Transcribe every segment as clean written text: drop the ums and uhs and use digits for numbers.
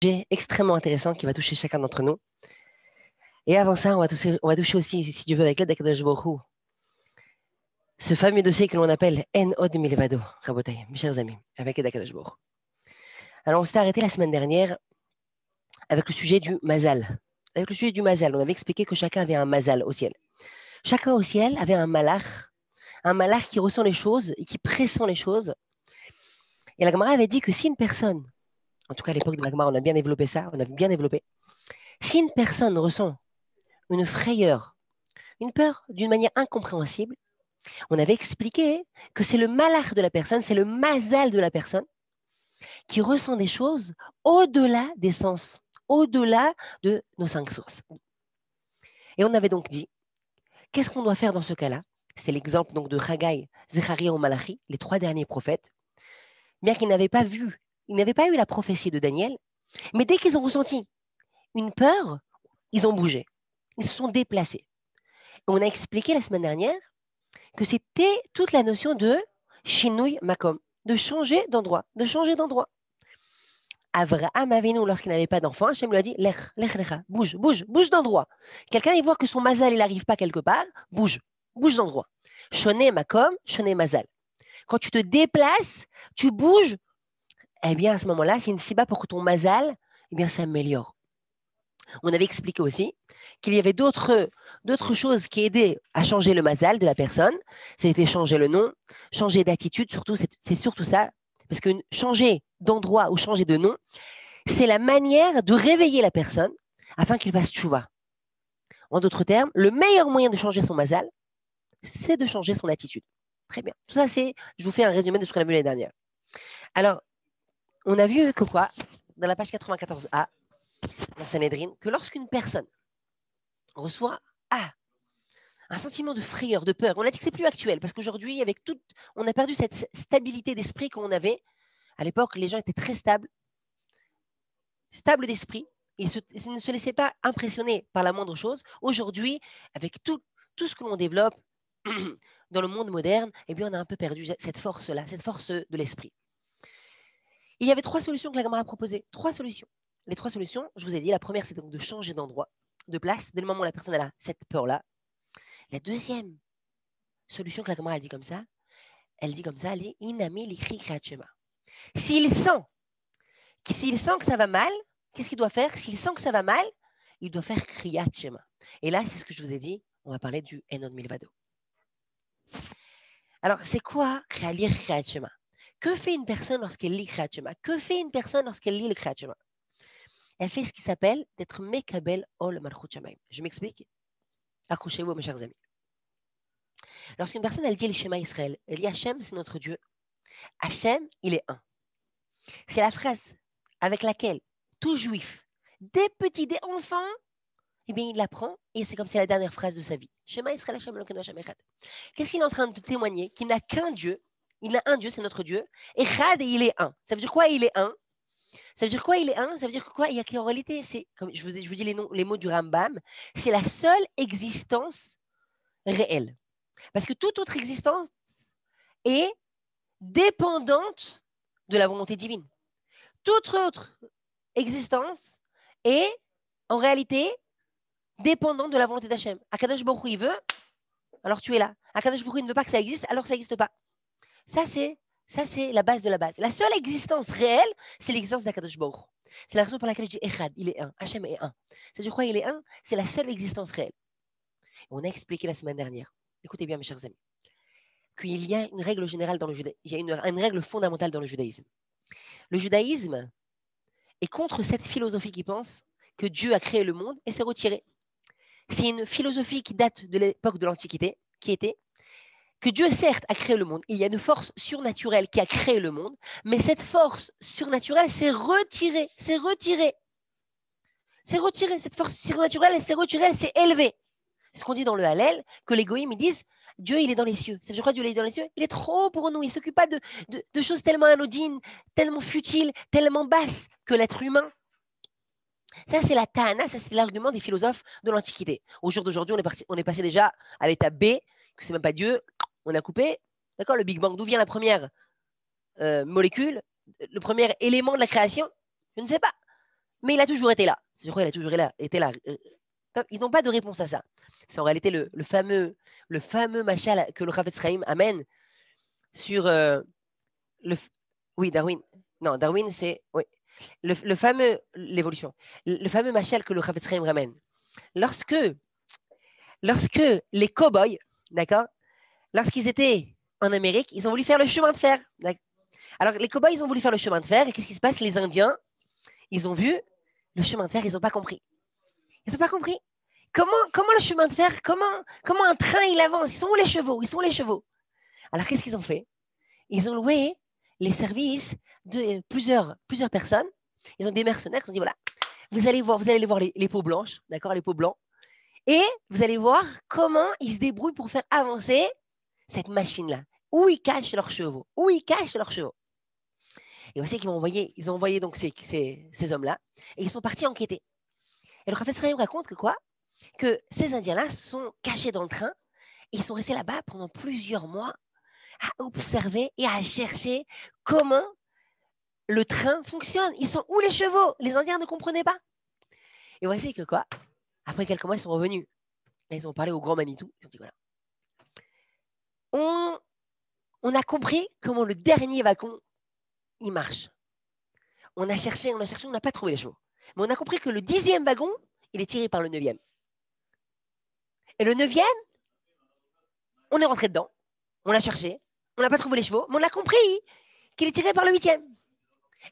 sujet extrêmement intéressant qui va toucher chacun d'entre nous. Et avant ça, on va toucher aussi, si Dieu veut, avec l'aide d'Akadosh Baruch Hu, ce fameux dossier que l'on appelle En Od Milvado, Rabotai, mes chers amis, avec l'aide d'Akadosh Baruch Hu. Alors, on s'est arrêté la semaine dernière avec le sujet du Mazal. Avec le sujet du Mazal, on avait expliqué que chacun avait un Mazal au ciel. Chacun au ciel avait un malach qui ressent les choses et qui pressent les choses. Et la Gemara avait dit que si une personne, en tout cas à l'époque de la Gemara, on a bien développé ça, on a bien développé, si une personne ressent une frayeur, une peur d'une manière incompréhensible, on avait expliqué que c'est le malach de la personne, c'est le mazal de la personne qui ressent des choses au-delà des sens, au-delà de nos 5 sources. Et on avait donc dit, qu'est-ce qu'on doit faire dans ce cas-là? C'est l'exemple donc de Haggai, Zecharia ou Malachi, les 3 derniers prophètes, bien qu'ils n'avaient pas vu, ils n'avaient pas eu la prophétie de Daniel, mais dès qu'ils ont ressenti une peur, ils ont bougé, ils se sont déplacés. Et on a expliqué la semaine dernière que c'était toute la notion de shinui makom, de changer d'endroit, de changer d'endroit. Avraham Avinu, lorsqu'il n'avait pas d'enfant, Hachem lui a dit lech, lech, lecha, bouge, bouge, bouge d'endroit. Quelqu'un, il voit que son mazal, il n'arrive pas quelque part, bouge, bouge d'endroit. Shoné makom, shoné mazal. Quand tu te déplaces, tu bouges, eh bien à ce moment-là, c'est une siba pour que ton mazal, eh bien, s'améliore. On avait expliqué aussi qu'il y avait d'autres choses qui aidaient à changer le mazal de la personne. C'était changer le nom, changer d'attitude, surtout, c'est surtout ça. Parce que changer d'endroit ou changer de nom, c'est la manière de réveiller la personne afin qu'il fasse tchouva. En d'autres termes, le meilleur moyen de changer son mazal, c'est de changer son attitude. Très bien. Tout ça, je vous fais un résumé de ce qu'on a vu l'année dernière. Alors, on a vu que quoi, dans la page 94a, dans Sanhedrin, que lorsqu'une personne reçoit un sentiment de frayeur, de peur, on a dit que c'est plus actuel, parce qu'aujourd'hui, avec tout, on a perdu cette stabilité d'esprit qu'on avait. À l'époque, les gens étaient très stables d'esprit, ils ne se laissaient pas impressionner par la moindre chose. Aujourd'hui, avec tout ce que l'on développe dans le monde moderne, eh bien, on a un peu perdu cette force-là, cette force de l'esprit. Il y avait 3 solutions que la Gemara a proposées. 3 solutions. Les 3 solutions, je vous ai dit, la première, c'est donc de changer d'endroit, de place, dès le moment où la personne a cette peur-là. La deuxième solution que la Gemara dit comme ça, elle est inami likri kreachema. S'il sent que ça va mal, qu'est-ce qu'il doit faire? S'il sent que ça va mal, il doit faire kriyat shema. Et là, c'est ce que je vous ai dit, on va parler du Enod Milvado. Alors, c'est quoi lire kriyat shema? Que fait une personne lorsqu'elle lit kriyat shema? Que fait une personne lorsqu'elle lit le kriyat shema? Elle fait ce qui s'appelle d'être mekabel ol malchut shamayim. Je m'explique. Accrochez-vous, mes chers amis. Lorsqu'une personne, elle dit le Shema Israël, elle dit Hachem, c'est notre Dieu. Hachem, il est un. C'est la phrase avec laquelle tout juif, dès enfants, eh bien, il l'apprend et c'est comme c'est la dernière phrase de sa vie. Shema Israël Hachem Elokeinu Hachem Echad. Qu'est-ce qu'il est en train de témoigner? Qu'il n'a qu'un Dieu. Il a un Dieu, c'est notre Dieu. Echad et il est un. Ça veut dire quoi? Il est un. Ça veut dire quoi? Il est un. Ça veut dire quoi? Il y a qu'en réalité, c'est comme je vous dis les mots du Rambam, c'est la seule existence réelle. Parce que toute autre existence est dépendante de la volonté divine. Toute autre existence est en réalité dépendante de la volonté d'Hachem. Akadosh Baruch Hu, il veut, alors tu es là. Akadosh Baruch Hu, il ne veut pas que ça existe, alors ça n'existe pas. Ça, c'est la base de la base. La seule existence réelle, c'est l'existence d'Akadosh Baruch Hu. C'est la raison pour laquelle je dis Echad, il est un. Hachem est un. C'est-à-dire quoi, il est un? C'est la seule existence réelle. On a expliqué la semaine dernière. Écoutez bien, mes chers amis, qu'il y a une règle générale dans le judaïsme. Il y a une règle fondamentale dans le judaïsme. Le judaïsme est contre cette philosophie qui pense que Dieu a créé le monde et s'est retiré. C'est une philosophie qui date de l'époque de l'Antiquité, qui était que Dieu, certes, a créé le monde. Il y a une force surnaturelle qui a créé le monde, mais cette force surnaturelle s'est retirée, s'est retirée. C'est retiré, cette force surnaturelle, elle s'est retirée, elle s'est élevée. C'est ce qu'on dit dans le Hallel, que les goïms, ils disent Dieu, il est dans les cieux. Ça veut dire quoi, Dieu, il est dans les cieux? Il est trop pour nous. Il ne s'occupe pas de choses tellement anodines, tellement futiles, tellement basses que l'être humain. Ça, c'est la Tana, ça, c'est l'argument des philosophes de l'Antiquité. Au jour d'aujourd'hui, on est passé déjà à l'état B, que c'est même pas Dieu. On a coupé. D'accord? Le Big Bang, d'où vient la première molécule, le premier élément de la création? Je ne sais pas. mais il a toujours été là. Je crois qu'il a toujours été là. Ils n'ont pas de réponse à ça. C'est en réalité le fameux machal que le Chafetz Chaim amène sur oui, Darwin. Non, Darwin, c'est oui. Le fameux, l'évolution. Le fameux machal que le Chafetz Chaim ramène. Lorsque les cow-boys, d'accord, lorsqu'ils étaient en Amérique, ils ont voulu faire le chemin de fer. Alors, les cow-boys, ils ont voulu faire le chemin de fer, et qu'est-ce qui se passe? Les Indiens, ils ont vu le chemin de fer, ils n'ont pas compris. Ils n'ont pas compris. Comment le chemin de fer, comment un train, il avance? Ils sont où les chevaux? Ils sont où les chevaux? Alors, qu'est-ce qu'ils ont fait? Ils ont loué les services de plusieurs personnes. Ils ont des mercenaires qui ont dit, voilà, vous allez aller voir les peaux blanches, d'accord, les peaux blancs, et vous allez voir comment ils se débrouillent pour faire avancer cette machine-là. Où ils cachent leurs chevaux. Où ils cachent leurs chevaux. Et voici qu'ils ils ont envoyé donc ces hommes-là, et ils sont partis enquêter. Et le Chafetz Chaim raconte que quoi? Que ces Indiens-là sont cachés dans le train, et ils sont restés là-bas pendant plusieurs mois à observer et à chercher comment le train fonctionne. Ils sont où les chevaux? Les Indiens ne comprenaient pas. Et voici que quoi? Après quelques mois, ils sont revenus. Et ils ont parlé au grand Manitou. Ils ont dit voilà. On a compris comment le dernier wagon, il marche. On a cherché, on n'a pas trouvé les chevaux. Mais on a compris que le 10e wagon, il est tiré par le 9e. Et le 9e, on est rentré dedans. On l'a cherché. On n'a pas trouvé les chevaux. Mais on a compris qu'il est tiré par le 8e.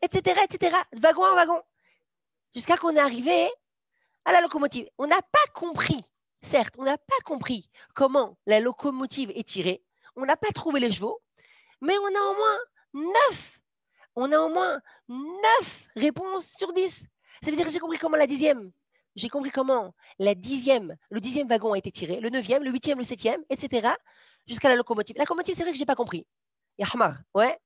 Etc., etc. Wagon en wagon. Jusqu'à qu'on est arrivé à la locomotive. On n'a pas compris, certes, on n'a pas compris comment la locomotive est tirée. On n'a pas trouvé les chevaux, mais on a au moins 9. On a au moins 9 réponses sur 10. Ça veut dire que j'ai compris comment la 10e. J'ai compris comment le 10e wagon a été tiré, le 9e, le 8e, le 7e, etc. Jusqu'à la locomotive. La locomotive, c'est vrai que je n'ai pas compris. Yahmar, ouais,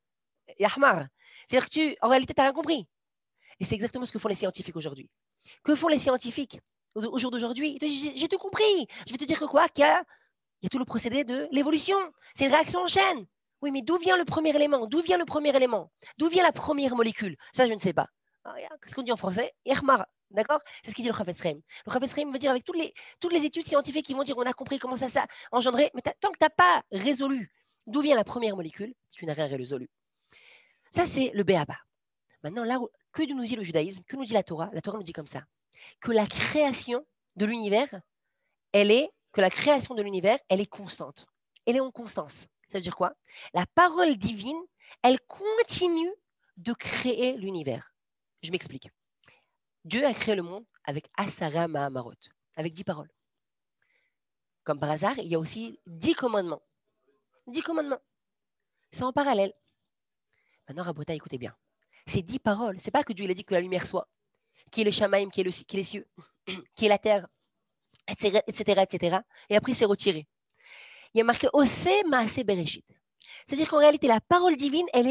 Yahmar. C'est-à-dire que en réalité, tu n'as rien compris. Et c'est exactement ce que font les scientifiques aujourd'hui. Que font les scientifiques au jour d'aujourd'hui? J'ai tout compris. Je vais te dire que quoi? Qu'il y a tout le procédé de l'évolution. C'est une réaction en chaîne. Oui, mais d'où vient le premier élément? D'où vient le premier élément? D'où vient la première molécule? Ça, je ne sais pas. Qu'est-ce qu'on dit en français? Irmar. D'accord? C'est ce qu'il dit le Chafetz Chaim. Le Chafetz Chaim veut dire avec toutes les études scientifiques qui vont dire on a compris comment ça a engendré, mais tant que tu n'as pas résolu d'où vient la première molécule, tu n'as rien résolu. Ça, c'est le béaba. Maintenant, là, que nous dit le judaïsme? Que nous dit la Torah? La Torah nous dit comme ça, que la création de l'univers, elle est constante. Elle est en constance. Ça veut dire quoi? La parole divine, elle continue de créer l'univers. Je m'explique. Dieu a créé le monde avec Asara Mahamarot, avec 10 paroles. Comme par hasard, il y a aussi 10 commandements. 10 commandements. C'est en parallèle. Maintenant, Rabota, écoutez bien. Ces 10 paroles, c'est pas que Dieu il a dit que la lumière soit, qui est le Shamaim, qui est les cieux, qui est la terre, etc., etc. Et après, c'est retiré. Il y a marqué Ose Maase Bereshit. C'est-à-dire qu'en réalité, la parole divine, elle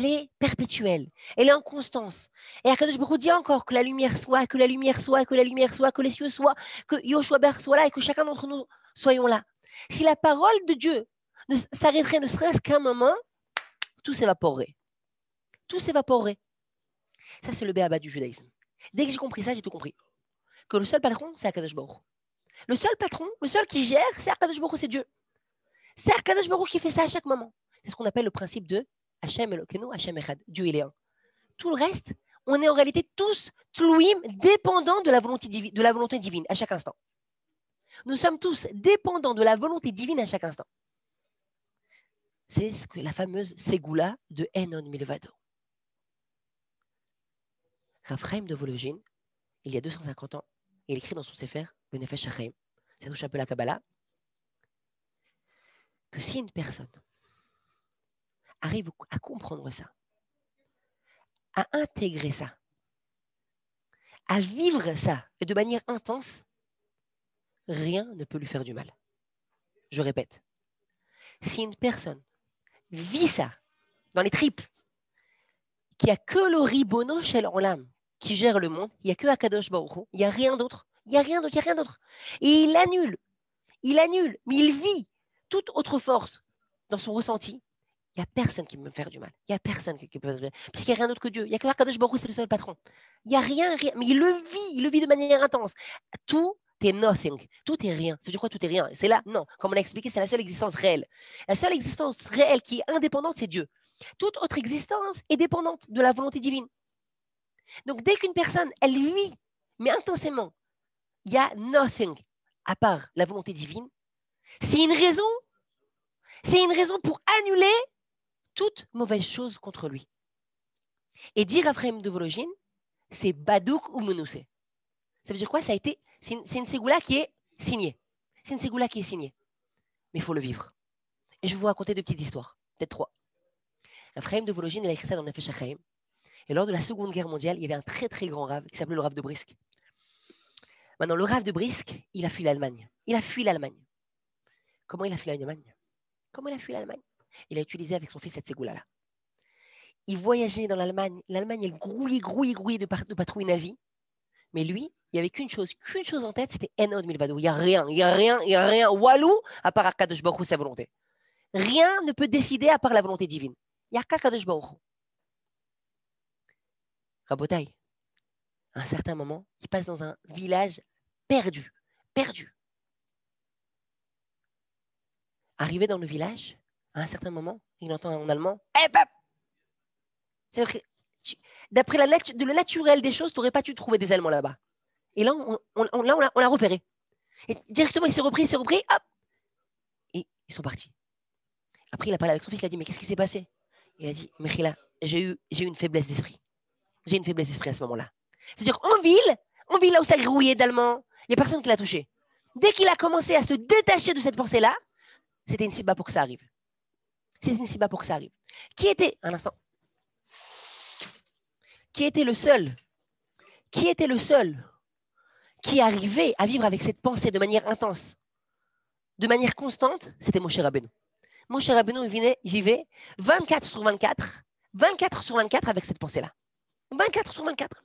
est perpétuelle. Elle est en constance. Et Akadosh Baruch Hu dit encore que la lumière soit, que la lumière soit, que la lumière soit, que les cieux soient, que Yoshua Ber soit là et que chacun d'entre nous soyons là. Si la parole de Dieu s'arrêterait ne serait-ce qu'un moment, tout s'évaporerait. Tout s'évaporerait. Ça, c'est le béaba du judaïsme. Dès que j'ai compris ça, j'ai tout compris. Que le seul patron, c'est Akadosh Baruch Hu. Le seul patron, le seul qui gère, c'est Akadosh Baruch Hu, c'est Dieu. C'est Akadosh Baruch Hu qui fait ça à chaque moment. C'est ce qu'on appelle le principe de Hachem Elokeinu, Hachem Echad. Dieu, il est un. Tout le reste, on est en réalité tous tlouim, dépendants de la volonté divine à chaque instant. Nous sommes tous dépendants de la volonté divine à chaque instant. C'est ce que la fameuse Ségoula de Enon Milvado. Raphaël de Vologine, il y a 250 ans, il écrit dans son Sefer, le Nefesh HaChaim, ça touche un peu la Kabbalah, que si une personne arrive à comprendre ça, à intégrer ça, à vivre ça, et de manière intense, rien ne peut lui faire du mal. Je répète, si une personne vit ça dans les tripes, qu'il n'y a que le ribono shel olam qui gère le monde, il n'y a que Akadosh Baruch Hu, il n'y a rien d'autre, il n'y a rien d'autre. Et il annule, mais il vit toute autre force dans son ressenti, Il n'y a personne qui peut me faire du mal. Il n'y a personne qui peut me faire du mal. Parce qu'il n'y a rien d'autre que Dieu. Il n'y a que Akadosh Baruch Hu, c'est le seul patron. Il n'y a rien, rien. Mais il le vit de manière intense. Tout est nothing. Tout est rien. C'est je crois tout est rien. C'est là, non. Comme on a expliqué, c'est la seule existence réelle. La seule existence réelle qui est indépendante, c'est Dieu. Toute autre existence est dépendante de la volonté divine. Donc, dès qu'une personne, elle vit, mais intensément, il y a nothing à part la volonté divine, c'est une raison pour annuler toute mauvaise chose contre lui. Et dire à Ephraim de Vologine, c'est Badouk ou Menoussé. Ça veut dire quoi? C'est une ségoula qui est signée. C'est une ségoula qui est signée. Mais il faut le vivre. Et je vais vous raconter deux petites histoires, peut-être trois. Ephraim de Vologine, il a écrit ça dans le Nefesh HaChaim. Et lors de la Seconde Guerre mondiale, il y avait un très très grand rave qui s'appelait le rave de Brisk. Maintenant, le rave de Brisk, il a fui l'Allemagne. Il a fui l'Allemagne. Comment il a fui l'Allemagne? Il a utilisé avec son fils cette ségoula-là. Il voyageait dans l'Allemagne. L'Allemagne, elle grouillait de patrouilles nazies. Mais lui, il n'y avait qu'une chose en tête, c'était Enod Milvado. Il n'y a rien. Walou, à part Akadosh Baruch Hu, sa volonté. Rien ne peut décider à part la volonté divine. Il n'y a qu'Akadosh Baruch Hu. Rabotai, à un certain moment, il passe dans un village perdu. Arrivé dans le village, à un certain moment, il entend en allemand « Hey, pap !» D'après le naturel des choses, tu n'aurais pas dû trouver des Allemands là-bas. Et là, on l'a repéré. Et directement, il s'est repris, hop. Et ils sont partis. Après, il a parlé avec son fils, il a dit, mais qu'est-ce qui s'est passé? Il a dit, Mechila, j'ai eu une faiblesse d'esprit. J'ai une faiblesse d'esprit à ce moment-là. C'est-à-dire qu'en ville, là où ça grouillait d'allemand, il n'y a personne qui l'a touché. Dès qu'il a commencé à se détacher de cette pensée-là, c'était une siba pour que ça arrive. Qui était, un instant, qui était le seul qui arrivait à vivre avec cette pensée de manière intense, de manière constante? C'était Moshe Rabbeinu. Moshe Rabbeinu, il vivait 24 sur 24 avec cette pensée-là. 24 sur 24.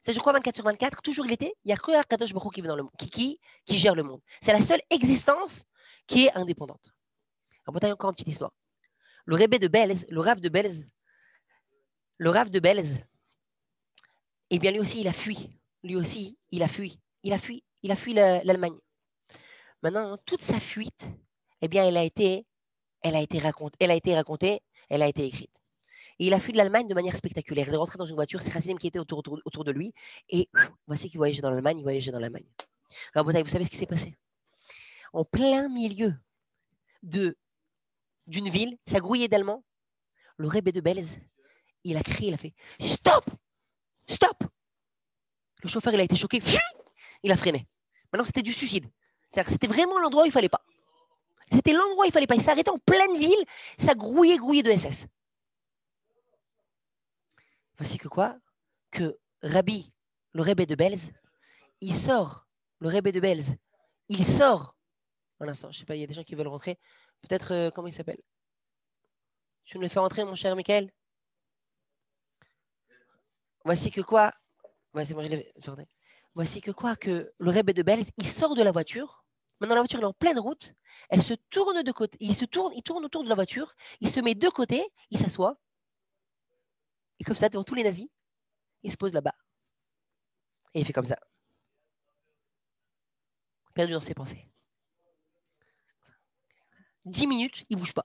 C'est je crois 24 sur 24, toujours il y a que Akadosh Baruch Hu qui, qui gère le monde. C'est la seule existence qui est indépendante. Alors, bon, encore une petite histoire. Le Rebbe de Belz, le Rav de Belz, eh bien lui aussi il a fui. Il a fui l'Allemagne. Maintenant, toute sa fuite, eh bien elle a été racontée, elle a été écrite. Et il a fui de l'Allemagne de manière spectaculaire. Il est rentré dans une voiture, c'est Chassidim qui était autour de lui, et voici qu'il voyageait dans l'Allemagne, Alors, vous savez ce qui s'est passé? En plein milieu d'une ville, ça grouillait d'Allemands, le Rebbe de Belz, il a crié, il a fait « Stop! Stop !» Le chauffeur, il a été choqué, il a freiné. Maintenant, c'était du suicide. C'est-à-dire que c'était vraiment l'endroit où il ne fallait pas. C'était l'endroit où il ne fallait pas. Il s'est arrêté en pleine ville, ça grouillait de SS. Voici que quoi? Que Rabbi, le Rebbe de Belz, il sort. Le Rebbe de Belz, il sort. Un instant, je ne sais pas, il y a des gens qui veulent rentrer. Peut-être, comment il s'appelle? Tu nous le fais rentrer, mon cher Michael? Voici que quoi? Ouais, c'est bon, je l'ai fait rentrer. Voici que quoi? Que le Rebbe de Belz, il sort de la voiture. Maintenant, la voiture est en pleine route. Elle se tourne de côté. Il tourne autour de la voiture. Il se met de côté. Il s'assoit. Et comme ça, devant tous les nazis, il se pose là-bas. Et il fait comme ça. Perdu dans ses pensées. 10 minutes, il ne bouge pas.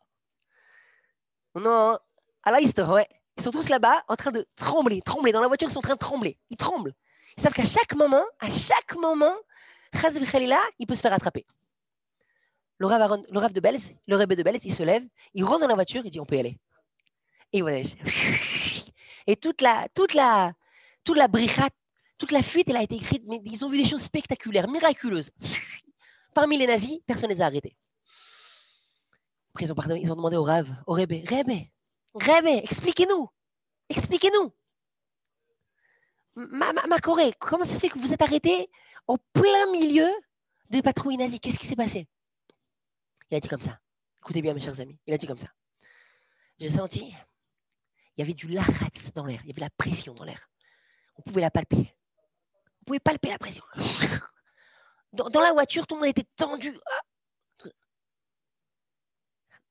Non, à la histoire, ouais. Ils sont tous là-bas en train de trembler. Dans la voiture, ils sont en train de trembler. Ils tremblent. Ils savent qu'à chaque moment, Chaz v'Chalila, il peut se faire attraper. Le Rav de Belz, le Rebbe de Belz, il se lève, il rentre dans la voiture, il dit on peut y aller. Et voilà. Et toute la brichat, toute la fuite, elle a été écrite, mais ils ont vu des choses spectaculaires, miraculeuses. Parmi les nazis, personne ne les a arrêtés. Après, ils ont demandé au Rav, au Rebbe, expliquez-nous. Ma Corée, comment ça se fait que vous êtes arrêté en plein milieu de patrouilles nazies? Qu'est-ce qui s'est passé? Il a dit comme ça. Écoutez bien, mes chers amis. Il a dit comme ça. J'ai senti, il y avait du lachatz dans l'air. Il y avait la pression dans l'air. On pouvait la palper. On pouvait palper la pression. Dans la voiture, tout le monde était tendu.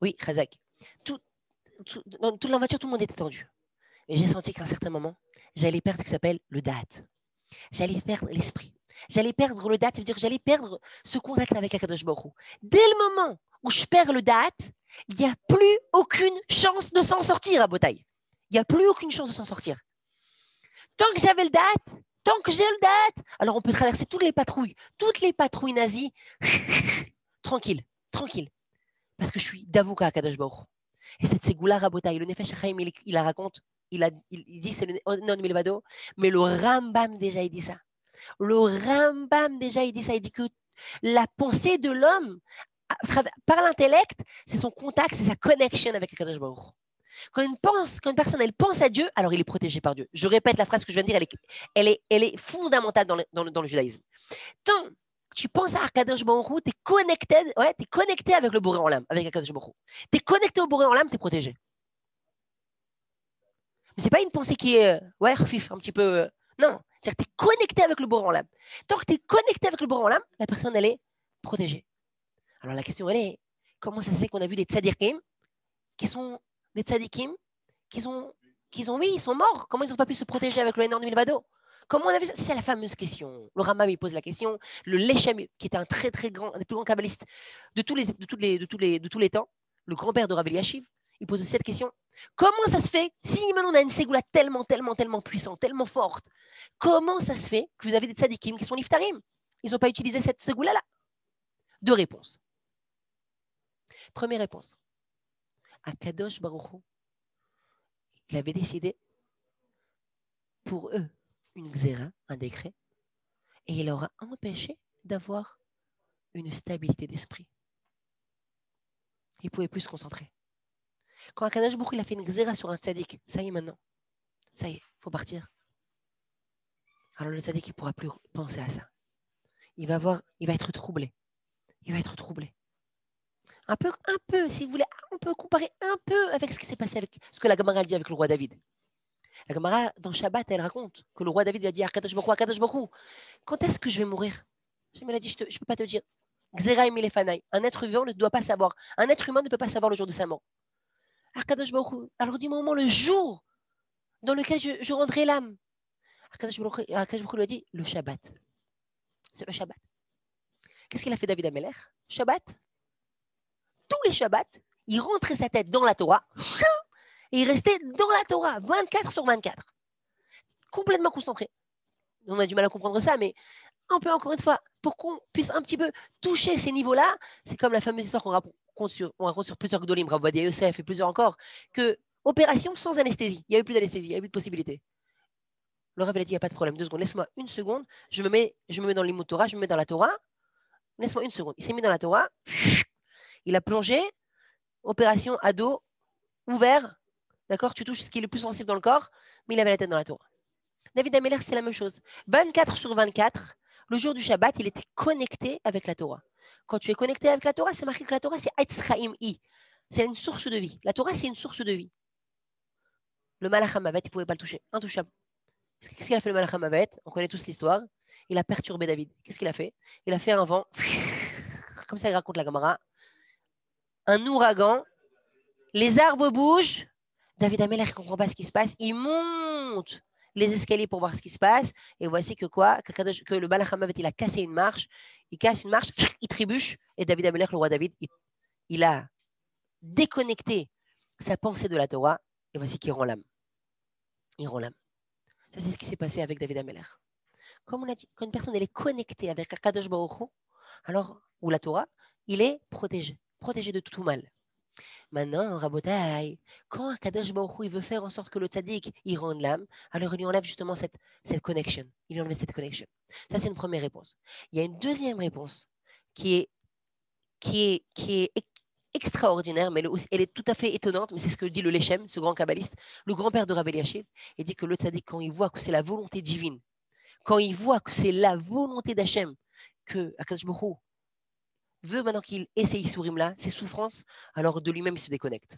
Oui, Khazak. dans toute la voiture, tout le monde était tendu. Et j'ai senti qu'à un certain moment, j'allais perdre ce qui s'appelle le date. J'allais perdre l'esprit. J'allais perdre le date, ça veut dire que j'allais perdre ce contact avec Akadosh Baruch Hu. Dès le moment où je perds le date, il n'y a plus aucune chance de s'en sortir à Botaï. Il n'y a plus aucune chance de s'en sortir. Tant que j'avais le date, tant que j'ai le date, alors on peut traverser toutes les patrouilles nazies, tranquille, tranquille. Parce que je suis d'Avouka à Kadosh Baruch. Et cette Ségoula Rabotaï, le Nefesh Chaim, il la raconte, il dit c'est le non Milvado, mais le Rambam déjà il dit ça. Le Rambam déjà il dit ça, il dit que la pensée de l'homme par l'intellect, c'est son contact, c'est sa connexion avec Kadosh Baruch. Quand une personne elle pense à Dieu, alors il est protégé par Dieu. Je répète la phrase que je viens de dire, elle est fondamentale dans le judaïsme. Tant tu penses à Akadosh Baruch Hu, tu es connecté avec le Boré en l'âme, avec Akadosh Baruch Hu. Tu es connecté au Boré en l'âme, tu es protégé. Mais ce n'est pas une pensée qui est un petit peu. Non, c'est-à-dire que tu es connecté avec le Boré en l'âme. Tant que tu es connecté avec le Boré en l'âme, la personne, elle est protégée. Alors la question, elle est, comment ça se fait qu'on a vu des tzadikim qui sont des tzadikim qui sont oui, ils sont morts. Comment ils n'ont pas pu se protéger avec le énorme Milvado? Comment on a vu ça? C'est la fameuse question. Le Rambam, il pose la question. Le Leshem, qui était un très très grand, un des plus grands kabbalistes de tous les temps, le grand-père de Rav Eliashiv, il pose cette question. Comment ça se fait, si maintenant on a une ségoula tellement puissante, tellement forte, comment ça se fait que vous avez des tzadikim qui sont niftarim? Ils n'ont pas utilisé cette ségoula-là? Deux réponses. Première réponse. Akadosh Baruch Hu, il avait décidé pour eux une xéra, un décret, et il leur a empêché d'avoir une stabilité d'esprit. Ils ne pouvaient plus se concentrer. Quand Akadosh Baruch Hu, il a fait une xéra sur un tzaddik, ça y est maintenant, ça y est, il faut partir. Alors le tzaddik, il ne pourra plus penser à ça. Il va être troublé. Il va être troublé. Un peu, si vous voulez, on peut comparer un peu avec ce qui s'est passé avec ce que la Gemara dit avec le roi David. La Gemara, dans Shabbat, elle raconte que le roi David a dit à Akadosh Baruch Hu, quand est-ce que je vais mourir? Je me l'ai dit, je ne peux pas te dire. Xeraim Milefanai. Un être vivant ne doit pas savoir. Un être humain ne peut pas savoir le jour de sa mort. Akadosh Baruch Hu, alors dis-moi au moment le jour dans lequel je rendrai l'âme. Akadosh Baruch Hu lui a dit le Shabbat. C'est le Shabbat. Qu'est-ce qu'il a fait David Ameler? Shabbat. Tous les Shabbats, il rentrait sa tête dans la Torah et il restait dans la Torah 24 sur 24. Complètement concentré. On a du mal à comprendre ça, mais un peu encore une fois, pour qu'on puisse un petit peu toucher ces niveaux-là, c'est comme la fameuse histoire qu'on raconte sur plusieurs Gdolim, Rav Ovadia Yosef et plusieurs encore, que opération sans anesthésie. Il n'y avait plus d'anesthésie, il n'y avait plus de possibilité. Le Rav a dit, il n'y a pas de problème, 2 secondes, laisse-moi une seconde, je me mets dans l'Imout Torah, je me mets dans la Torah, laisse-moi une seconde. Il s'est mis dans la Torah, il a plongé, opération à dos ouvert, d'accord, tu touches ce qui est le plus sensible dans le corps, mais il avait la tête dans la Torah. David Ameler, c'est la même chose. 24 sur 24, le jour du Shabbat, il était connecté avec la Torah. Quand tu es connecté avec la Torah, c'est marqué que la Torah, c'est Eitz Chaim I. C'est une source de vie. La Torah, c'est une source de vie. Le Malach HaMavet, il ne pouvait pas le toucher. Intouchable. Qu'est-ce qu'il a fait le Malach HaMavet? On connaît tous l'histoire. Il a perturbé David. Qu'est-ce qu'il a fait? Il a fait un vent, comme ça il raconte la Gemara, un ouragan, les arbres bougent. David Ameler ne comprend pas ce qui se passe. Il monte les escaliers pour voir ce qui se passe. Et voici que quoi? Que le Malach HaMavet, il a cassé une marche. Il casse une marche, il trébuche. Et David Ameler, le roi David, il a déconnecté sa pensée de la Torah. Et voici qu'il rend l'âme. Il rend l'âme. Ça, c'est ce qui s'est passé avec David Ameler. Comme on a dit, quand une personne elle est connectée avec Akadosh Baruch Hu, alors, ou la Torah, il est protégé de tout mal. Maintenant, Rabotai, quand Akadosh Baruch Hu, il veut faire en sorte que le tzaddik, il rende l'âme, alors il lui enlève justement cette connexion. Il lui enlève cette connexion. Ça, c'est une première réponse. Il y a une deuxième réponse qui est extraordinaire, mais elle est tout à fait étonnante, mais c'est ce que dit le Leshem, ce grand kabbaliste, le grand-père de Rav Eliashiv. Il dit que le tzaddik, quand il voit que c'est la volonté divine, quand il voit que c'est la volonté d'Hachem, que Akadosh Baruch Hu veut maintenant qu'il ait ces Issourim-là, ces souffrances, alors de lui-même il se déconnecte.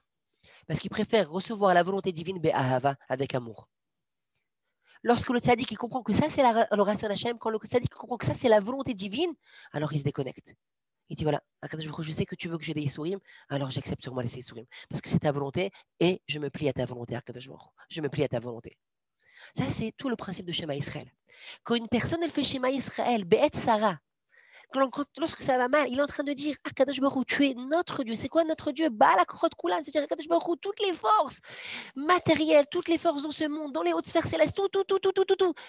Parce qu'il préfère recevoir la volonté divine be'ahava, avec amour. Lorsque le tzaddik il comprend que ça c'est l'oration d'Hachem, quand le tzaddik comprend que ça c'est la volonté divine, alors il se déconnecte. Il dit voilà, Akadosh Baruch Hu, je sais que tu veux que j'ai des Issourim, alors j'accepte sur moi les Issourim. Parce que c'est ta volonté et je me plie à ta volonté, Akadosh Baruch Hu. Je me plie à ta volonté. Ça, c'est tout le principe de Shema Israël. Quand une personne, elle fait Shema Israël, Be'et Sarah, lorsque ça va mal, il est en train de dire Akadosh Baruch Hu, tu es notre Dieu. C'est quoi notre Dieu? Baal HaKochot Kulan, c'est-à-dire Akadosh Baruch Hu, toutes les forces matérielles, toutes les forces dans ce monde, dans les hautes sphères célestes, tout,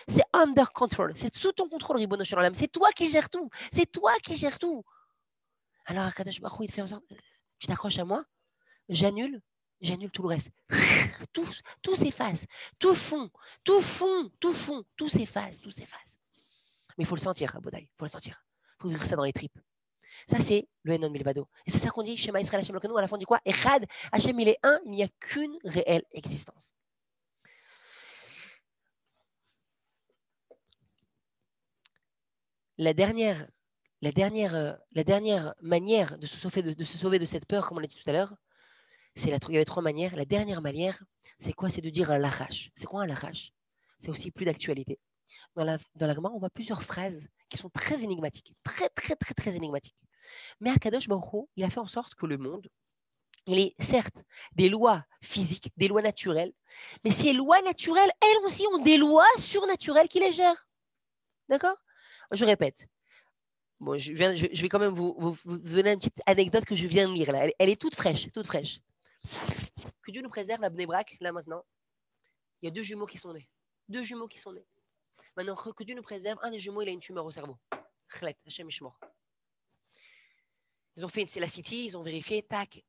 c'est under control. C'est sous ton contrôle, Ribono Shel Olam. C'est toi qui gères tout. C'est toi qui gères tout. Alors Akadosh Baruch Hu, il fait en sorte, tu t'accroches à moi, j'annule tout le reste. Tout s'efface, tout fond, tout s'efface. Mais il faut le sentir, Abodaï, il faut le sentir. Il faut vivre ça dans les tripes. Ça, c'est le Enon Milvado. Et c'est ça qu'on dit, Shema Israël Hashem Elokeinu, à la fin, on dit quoi? Echad, Hashem, il est un, il n'y a qu'une réelle existence. La dernière manière de se sauver de cette peur, comme on l'a dit tout à l'heure, il y avait trois manières. La dernière manière, c'est quoi? C'est de dire un lachash. C'est quoi un lachash? C'est aussi plus d'actualité. Dans la Gemara, on voit plusieurs phrases qui sont très énigmatiques, très énigmatiques. Mais Akadosh Baruch Hu, il a fait en sorte que le monde, il est certes des lois physiques, des lois naturelles, mais ces lois naturelles, elles aussi ont des lois surnaturelles qui les gèrent. D'accord? Je répète. Bon, je vais quand même vous donner une petite anecdote que je viens de lire là. Elle est toute fraîche. Que Dieu nous préserve à Bnei Brak, là maintenant. Il y a deux jumeaux qui sont nés. Maintenant, que Dieu nous préserve, un des jumeaux, il a une tumeur au cerveau. Chlet, Hashem Ishmor. Ils ont fait la city, ils ont vérifié, tac.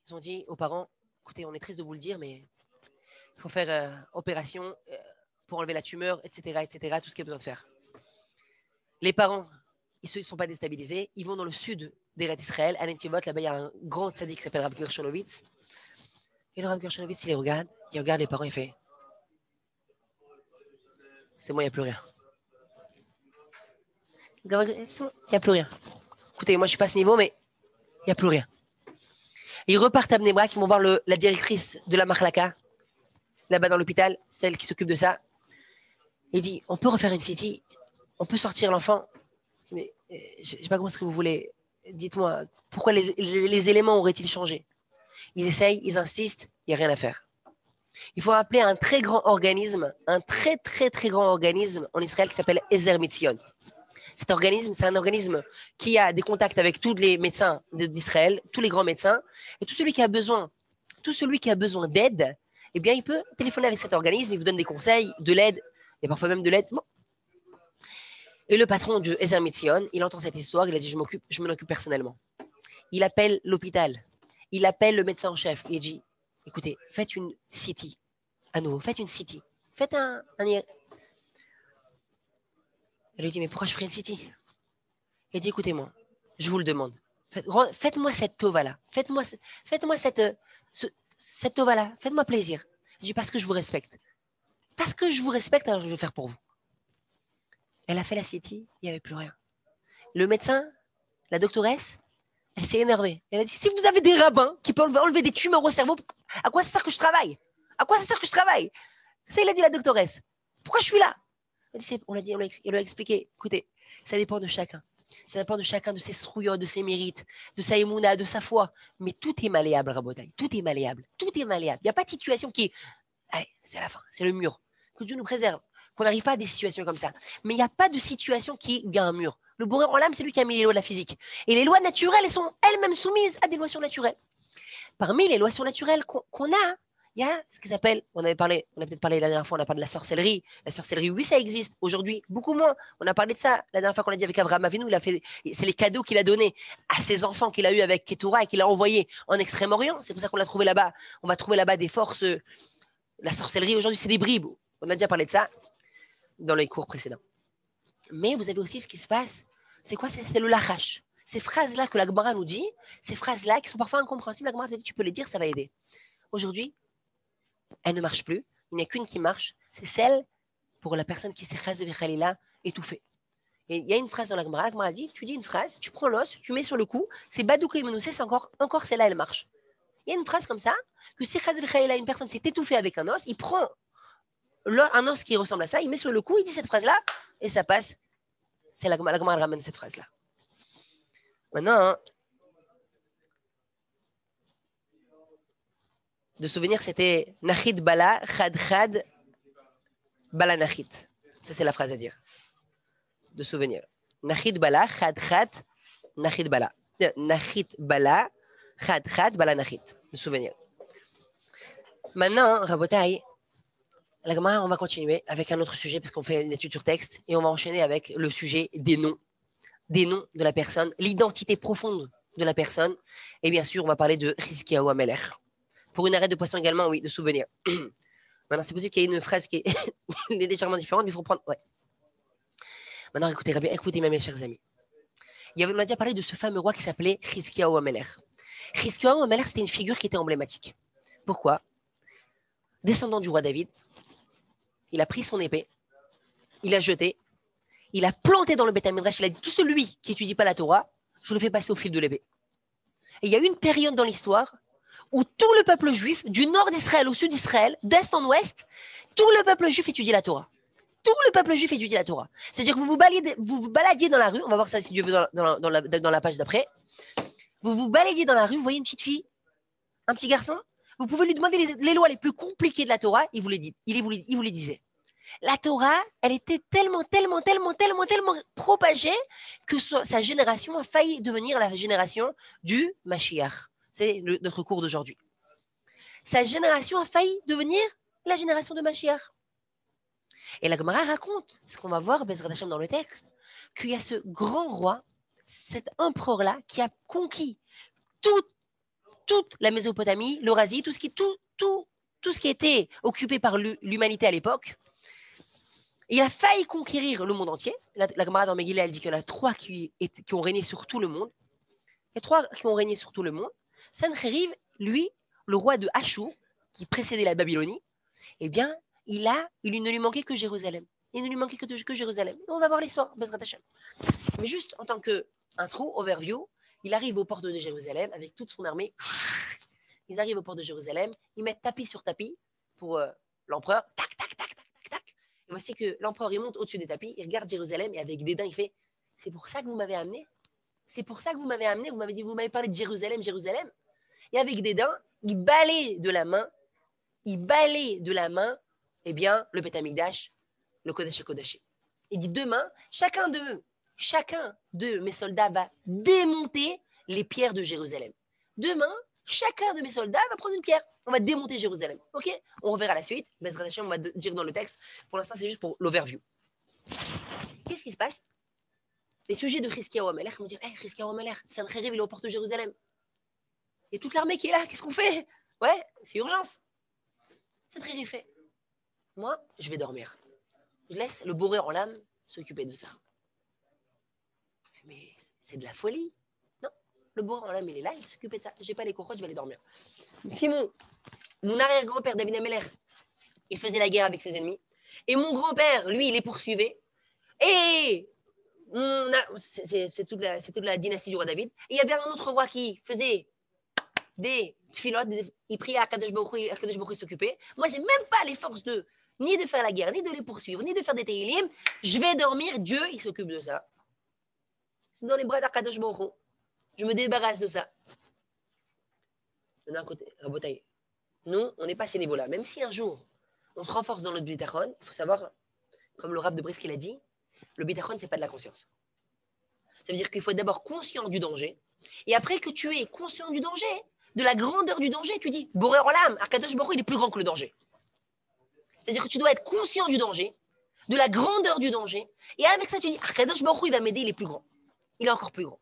Ils ont dit aux parents, écoutez, on est triste de vous le dire, mais il faut faire opération pour enlever la tumeur, etc., tout ce qu'il y a besoin de faire. Les parents, ils ne sont pas déstabilisés. Ils vont dans le sud d'Eretz Israël, à Netivot. Là-bas, il y a un grand tzaddik qui s'appelle Rav Gershonovitz. Et le Rav Gershonovitz, il les regarde. Il regarde les parents, il fait c'est bon, il n'y a plus rien. Il n'y a plus rien. Écoutez, moi, je ne suis pas à ce niveau, mais il n'y a plus rien. Et ils repartent à Bnei Brak, ils vont voir la directrice de la Machlaka, là-bas dans l'hôpital, celle qui s'occupe de ça. Il dit, on peut refaire une city, on peut sortir l'enfant. Mais je ne sais pas comment est-ce que vous voulez. Dites-moi, pourquoi les éléments auraient-ils changé? Ils essayent, ils insistent, il n'y a rien à faire. Il faut appeler un très grand organisme, un très grand organisme en Israël qui s'appelle Ezer Mitzion. Cet organisme, c'est un organisme qui a des contacts avec tous les médecins d'Israël, tous les grands médecins, et tout celui qui a besoin d'aide, eh bien, il peut téléphoner avec cet organisme, il vous donne des conseils, de l'aide, et parfois même de l'aide. Bon. Et le patron de Ezer Mitzion, il entend cette histoire, il a dit je m'en occupe personnellement. Il appelle l'hôpital, il appelle le médecin en chef, il dit écoutez, faites une city, à nouveau, faites une city, faites un... Elle lui dit mais pourquoi je ferai une city? Il dit écoutez-moi, je vous le demande, faites-moi cette tova-là, faites-moi cette tova-là, faites-moi plaisir. Je dis parce que je vous respecte. Parce que je vous respecte, alors je vais faire pour vous. Elle a fait la city, il n'y avait plus rien. Le médecin, la doctoresse, elle s'est énervée. Elle a dit, si vous avez des rabbins qui peuvent enlever des tumeurs au cerveau, à quoi ça sert que je travaille? Ça, il a dit la doctoresse. Pourquoi je suis là? On lui a expliqué, écoutez, ça dépend de chacun. Ça dépend de chacun de ses srouillots, de ses mérites, de sa émouna, de sa foi. Mais tout est malléable, Rabotai. Tout est malléable. Il n'y a pas de situation qui est... Allez, c'est la fin, c'est le mur. Que Dieu nous préserve, qu'on n'arrive pas à des situations comme ça. Mais il n'y a pas de situation qui est bien un mur. Le Boré Olam, c'est lui qui a mis les lois de la physique. Et les lois naturelles, elles sont elles-mêmes soumises à des lois surnaturelles. Parmi les lois surnaturelles qu'on a, il y a ce qui s'appelle, on a peut-être parlé la dernière fois, on a parlé de la sorcellerie. La sorcellerie, oui, ça existe. Aujourd'hui, beaucoup moins. On a parlé de ça la dernière fois qu'on a dit avec Abraham Avinu. C'est les cadeaux qu'il a donnés à ses enfants qu'il a eu avec Keturah et qu'il a envoyés en Extrême-Orient. C'est pour ça qu'on l'a trouvé là-bas. On va trouver là-bas des forces. La sorcellerie, aujourd'hui, c'est des bribes. On a déjà parlé de ça dans les cours précédents. Mais vous avez aussi ce qui se passe. C'est quoi? C'est le lachash. Ces phrases-là que la Gemara nous dit, ces phrases-là qui sont parfois incompréhensibles, la Gemara te dit tu peux les dire, ça va aider. Aujourd'hui, elle ne marche plus. Il n'y a qu'une qui marche. C'est celle pour la personne qui s'est chazé vechalila étouffée. Et il y a une phrase dans la Gemara dit tu dis une phrase, tu prends l'os, tu mets sur le cou, c'est badouka imenoussé, c'est encore celle-là, elle marche. Il y a une phrase comme ça, que si chazé vechalila, une personne s'est étouffée avec un os, il prend un os qui ressemble à ça, il met sur le cou, il dit cette phrase-là, et ça passe. C'est la Gemara ramène cette phrase-là. Maintenant, hein, de souvenir, c'était Nachid Bala, Chad Chad, Bala Nachid. Ça, c'est la phrase à dire. De souvenir. Nachid Bala, Chad Chad, Nachid Bala. Nachid Bala, Chad Chad, Bala Nachid. De souvenir. Maintenant, Rabotai, la Gemara, on va continuer avec un autre sujet parce qu'on fait une étude sur texte et on va enchaîner avec le sujet des noms de la personne, l'identité profonde de la personne. Et bien sûr, on va parler de Rizkiyahu Amelech. Pour une arête de poisson également, oui, de souvenir. Maintenant, c'est possible qu'il y ait une phrase qui est légèrement différente, mais il faut prendre. Ouais. Maintenant, écoutez, mes chers amis. On a déjà parlé de ce fameux roi qui s'appelait Rizkiyahu Amelech. Rizkiyahu Amelech, c'était une figure qui était emblématique. Pourquoi? Descendant du roi David, il a pris son épée, il a jeté, il a planté dans le Beth Midrash, il a dit tout celui qui n'étudie pas la Torah, je le fais passer au fil de l'épée. Et il y a eu une période dans l'histoire où tout le peuple juif, du nord d'Israël au sud d'Israël, d'est en ouest, tout le peuple juif étudie la Torah. Tout le peuple juif étudie la Torah. C'est-à-dire que vous vous baladiez dans la rue, on va voir ça si Dieu veut dans la page d'après, vous vous baladiez dans la rue, vous voyez une petite fille, un petit garçon, vous pouvez lui demander les lois les plus compliquées de la Torah, il vous les disait. La Torah, elle était tellement propagée que sa génération a failli devenir la génération du Mashiach. C'est notre cours d'aujourd'hui. Sa génération a failli devenir la génération de Mashiach. Et la Gemara raconte, ce qu'on va voir Bezrat Hashem dans le texte, qu'il y a ce grand roi, cet empereur-là, qui a conquis toute la Mésopotamie, l'Eurasie, tout ce qui était occupé par l'humanité à l'époque. Il a failli conquérir le monde entier. La Gemara dans Megillah, elle dit qu'il y en a 3 qui ont régné sur tout le monde. Les 3 qui ont régné sur tout le monde. Sancheriv, lui, le roi de Achour, qui précédait la Babylonie, eh bien, il ne lui manquait que Jérusalem. Il ne lui manquait que Jérusalem. On va voir l'histoire, Bezrat Hashem. Mais juste en tant qu'intro, overview, il arrive aux portes de Jérusalem avec toute son armée. Ils arrivent aux portes de Jérusalem, ils mettent tapis sur tapis pour l'empereur. Tac, tac, tac, tac, tac, tac. Et voici que l'empereur, il monte au-dessus des tapis, il regarde Jérusalem et avec dédain, il fait « C'est pour ça que vous m'avez amené? C'est pour ça que vous m'avez amené? Vous m'avez parlé de Jérusalem, Jérusalem ?» Et avec dédain, il balaye de la main, eh bien, le Beth Amikdash, le Kodesh HaKodashim. Il dit demain, chacun de mes soldats va démonter les pierres de Jérusalem. Demain, chacun de mes soldats va prendre une pierre. On va démonter Jérusalem. Ok? On reverra la suite. Bezrat Hashem, on va dire dans le texte. Pour l'instant, c'est juste pour l'overview. Qu'est-ce qui se passe? Les sujets de Rizkiyahu Amelech vont dire hey, Rizkiyahu Amelech, Sancheriv, il est aux portes de Jérusalem. Il y a toute l'armée qui est là. Qu'est-ce qu'on fait? Ouais, c'est urgence. Sancheriv fait moi, je vais dormir. Je laisse le bourré en l'âme s'occuper de ça. Mais c'est de la folie. Non, le bourré en l'âme, il est là, il s'occupe de ça. J'ai pas les cocottes, je vais aller dormir. Simon, mon arrière-grand-père David Ameller, il faisait la guerre avec ses ennemis. Et mon grand-père, lui, il les poursuivait. Et c'est toute la dynastie du roi David. Et il y avait un autre roi qui faisait des tfilotes, il priait à Kadosh Baruch s'occupait. Moi, j'ai même pas les forces ni de faire la guerre, ni de les poursuivre, ni de faire des télim. Je vais dormir, Dieu, il s'occupe de ça. C'est dans les bras d'Akadosh Baruch. Je me débarrasse de ça. D'un côté, Rabotai, nous, on n'est pas à ces niveaux-là. Même si un jour, on se renforce dans notre bitachon, il faut savoir, comme le Rav de Brisk l'a dit, le bitachon, c'est pas de la conscience. Ça veut dire qu'il faut être d'abord conscient du danger. Et après que tu es conscient du danger, de la grandeur du danger, tu dis, Boré Olam, Akadosh Baruch, il est plus grand que le danger. C'est-à-dire que tu dois être conscient du danger, de la grandeur du danger. Et avec ça, tu dis, Akadosh Baruch, il va m'aider, il est plus grand. Il est encore plus grand.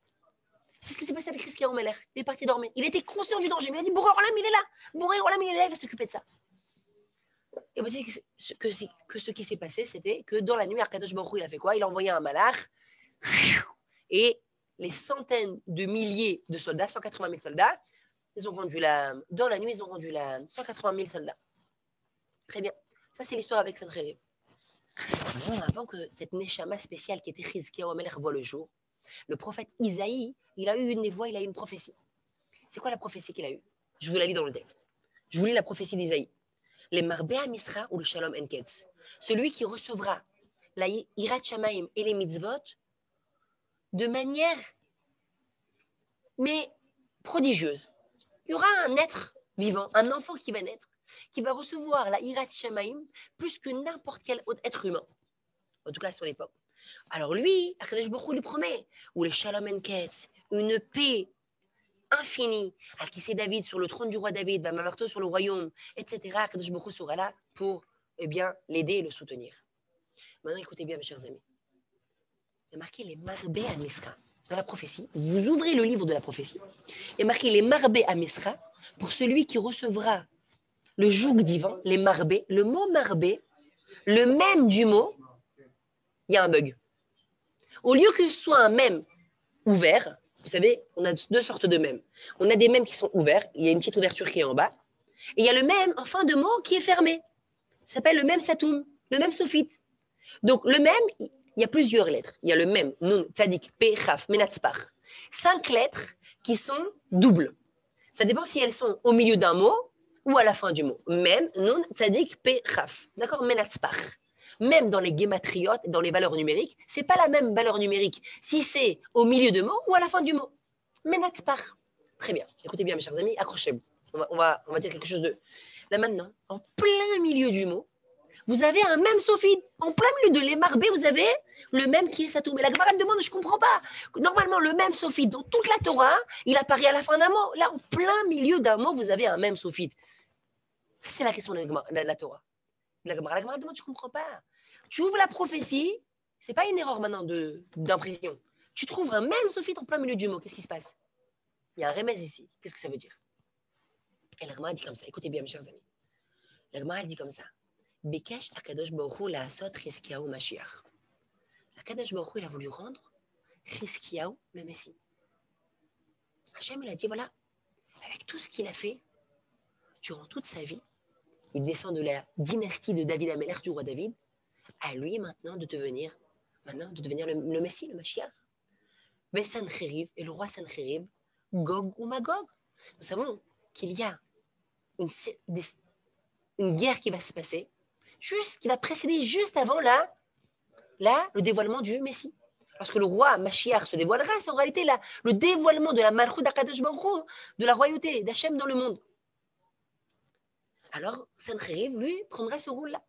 C'est ce qui s'est passé avec Rizkiyahu Amelech. Il est parti dormir. Il était conscient du danger. Mais il a dit, Boré Olam, il est là. Boré Olam, il est là, il va s'occuper de ça. Et voici que ce qui s'est passé, c'était que dans la nuit, Akadosh Baruch Hu, il a fait quoi? Il a envoyé un malach. Et les centaines de milliers de soldats, 180 000 soldats, ils ont rendu dans la nuit, ils ont rendu 180 000 soldats. Très bien. Ça, c'est l'histoire avec Sancheriv. Avant que cette Neshama spéciale qui était Rizkiyahu Amelech voit le jour, le prophète Isaïe, il a eu une névoie, il a eu une prophétie. C'est quoi la prophétie qu'il a eue? Je vous la lis dans le texte. Je vous lis la prophétie d'Isaïe. Les Marbea Misra ou le Shalom Enketz. Celui qui recevra la Hirat Shamaim et les mitzvot de manière mais prodigieuse. Il y aura un être vivant, un enfant qui va naître, qui va recevoir la Hirat Shamaim plus que n'importe quel autre être humain. En tout cas, sur l'époque. Alors lui, Akadosh Baruch Hu lui promet, ou les Shalom Enket, une paix infinie, à qui c'est David sur le trône du roi David, va marteau sur le royaume, etc. Akadosh Baruch Hu sera là pour l'aider et le soutenir. Maintenant, écoutez bien, mes chers amis. Il y a marqué les Marbé à Misra. Dans la prophétie, vous ouvrez le livre de la prophétie, il y a marqué les Marbé à Misra pour celui qui recevra le joug divin, les Marbé. Le mot Marbé, le même du mot, il y a un bug. Au lieu que ce soit un mème ouvert, vous savez, on a deux sortes de mèmes. On a des mèmes qui sont ouverts, il y a une petite ouverture qui est en bas, et il y a le mème en fin de mot qui est fermé. Ça s'appelle le mème satoum, le mème sophite. Donc le mème, il y a plusieurs lettres. Il y a le mème, nun, tzadik, pe, chaf, menatzpach. 5 lettres qui sont doubles. Ça dépend si elles sont au milieu d'un mot ou à la fin du mot. Mem, nun, tzadik, pe, chaf. D'accord, menatzpach. Même dans les guématriotes, dans les valeurs numériques, ce n'est pas la même valeur numérique si c'est au milieu de mot ou à la fin du mot. Menatzpach. Très bien. Écoutez bien, mes chers amis, accrochez-vous. On va dire quelque chose de... Là maintenant, en plein milieu du mot, vous avez un même sophite. En plein milieu de l'émarbé, vous avez le même qui est Satoum. Mais la Gemara me demande, je ne comprends pas. Normalement, le même sophite dans toute la Torah, il apparaît à la fin d'un mot. Là, en plein milieu d'un mot, vous avez un même sophite. C'est la question de la Torah. La Gemara me demande, je ne comprends pas. Tu ouvres la prophétie, ce n'est pas une erreur maintenant d'impression. Tu trouves un même sophite en plein milieu du mot. Qu'est-ce qui se passe? Il y a un remède ici. Qu'est-ce que ça veut dire? Et la Gemara dit comme ça. Écoutez bien, mes chers amis. La Gemara dit comme ça. Bekesh Akadosh Baruch Hu la'asot Chizkiyahu Mashiach. Akadosh Baruch Hu, il a voulu rendre Chizkiyahu le Messie. Hachem, il a dit, voilà, avec tout ce qu'il a fait durant toute sa vie, il descend de la dynastie de David Améler, du roi David, à lui maintenant de devenir le Messie, le Mashiach. Mais Sancheriv, et le roi Sancheriv, Gog ou Magog. Nous savons qu'il y a une guerre qui va se passer, qui va précéder juste avant le dévoilement du Messie. Lorsque le roi Mashiach se dévoilera, c'est en réalité le dévoilement de la Malchut d'Akadosh Baruch Hu, de la royauté d'Hachem dans le monde. Alors, Sancheriv, lui, prendra ce rôle-là.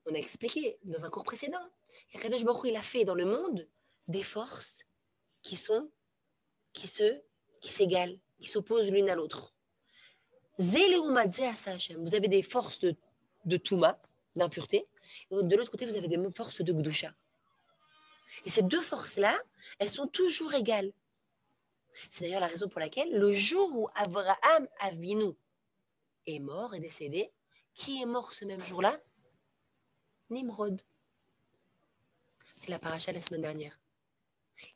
On a expliqué dans un cours précédent qu'Akadosh Baruch Hu, il a fait dans le monde des forces qui s'égalent, qui s'opposent l'une à l'autre. Vous avez des forces de Touma, d'impureté, et de l'autre côté, vous avez des forces de Gdusha. Et ces deux forces-là, elles sont toujours égales. C'est d'ailleurs la raison pour laquelle, le jour où Abraham Avinu est mort, est décédé, qui est mort ce même jour-là? Nimrod. C'est la paracha la semaine dernière.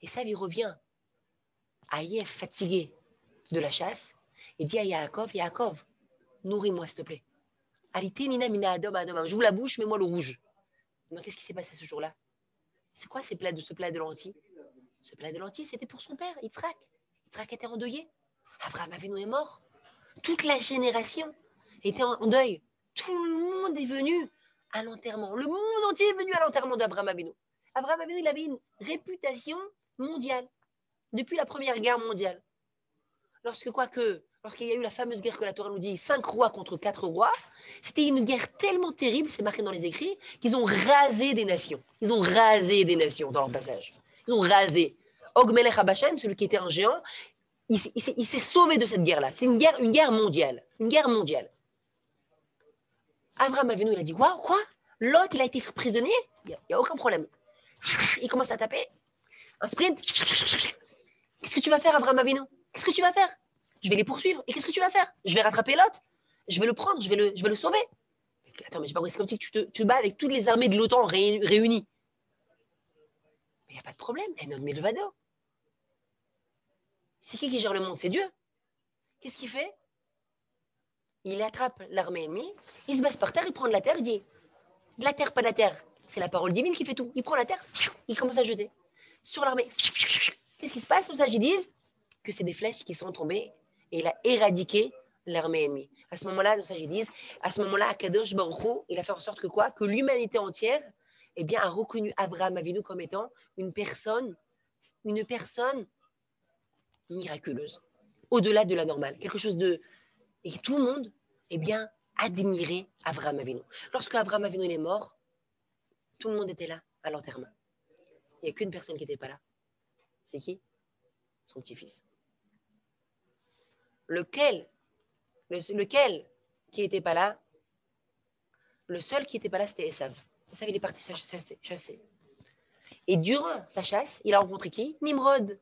Et ça, il revient Aïe, fatigué de la chasse, et dit à Yaakov, nourris-moi s'il te plaît. Arité nina mina adom adom. J'ouvre la bouche, mets-moi le rouge. Donc, qu'est-ce qui s'est passé ce jour-là? C'est quoi ce plat de lentilles? Ce plat de lentilles, c'était pour son père, Yitzhak. Yitzhak était endeuillé. Abraham Avinu est mort. Toute la génération était en deuil. Tout le monde est venu à l'enterrement. Le monde entier est venu à l'enterrement d'Abraham Avinu. Abraham Avinu, il avait une réputation mondiale depuis la Première Guerre mondiale. Lorsqu'il y a eu la fameuse guerre que la Torah nous dit, 5 rois contre 4 rois, c'était une guerre tellement terrible, c'est marqué dans les écrits, qu'ils ont rasé des nations. Ils ont rasé des nations dans leur passage. Ils ont rasé. Og Melech HaBashan, celui qui était un géant, il s'est sauvé de cette guerre-là. C'est une guerre mondiale. Une guerre mondiale. Abraham Avinu, il a dit, quoi? Lot, il a été prisonnier? Il n'y a aucun problème. Il commence à taper. Un sprint. Qu'est-ce que tu vas faire, Abraham Avinu? Qu'est-ce que tu vas faire? Je vais les poursuivre. Et qu'est-ce que tu vas faire? Je vais rattraper Lot. Je vais le prendre. Je vais le sauver. Attends, mais j'ai pas compris. C'est comme si tu te bats avec toutes les armées de l'OTAN réunies. Mais il n'y a pas de problème. Enod Milvado. C'est qui gère le monde? C'est Dieu. Qu'est-ce qu'il fait? Il attrape l'armée ennemie. Il se base par terre. Il prend de la terre. Il dit, de la terre, pas de la terre. C'est la parole divine qui fait tout. Il prend la terre. Il commence à jeter sur l'armée. Qu'est-ce qui se passe? Ils disent que c'est des flèches qui sont tombées et il a éradiqué l'armée ennemie. À ce moment-là, ils disent, à ce moment-là, Akadosh Baruch Hu, il a fait en sorte que quoi? Que l'humanité entière, eh bien, a reconnu Abraham Avinu comme étant une personne miraculeuse, au-delà de la normale, quelque chose de... Et tout le monde, eh bien, admirait Abraham Avinu. Lorsque Abraham Avinu est mort, tout le monde était là à l'enterrement. Il n'y a qu'une personne qui n'était pas là. C'est qui? Son petit-fils. Lequel qui n'était pas là? Le seul qui n'était pas là, c'était Esav. Esav, il est parti chasser. Et durant sa chasse, il a rencontré qui? Nimrod.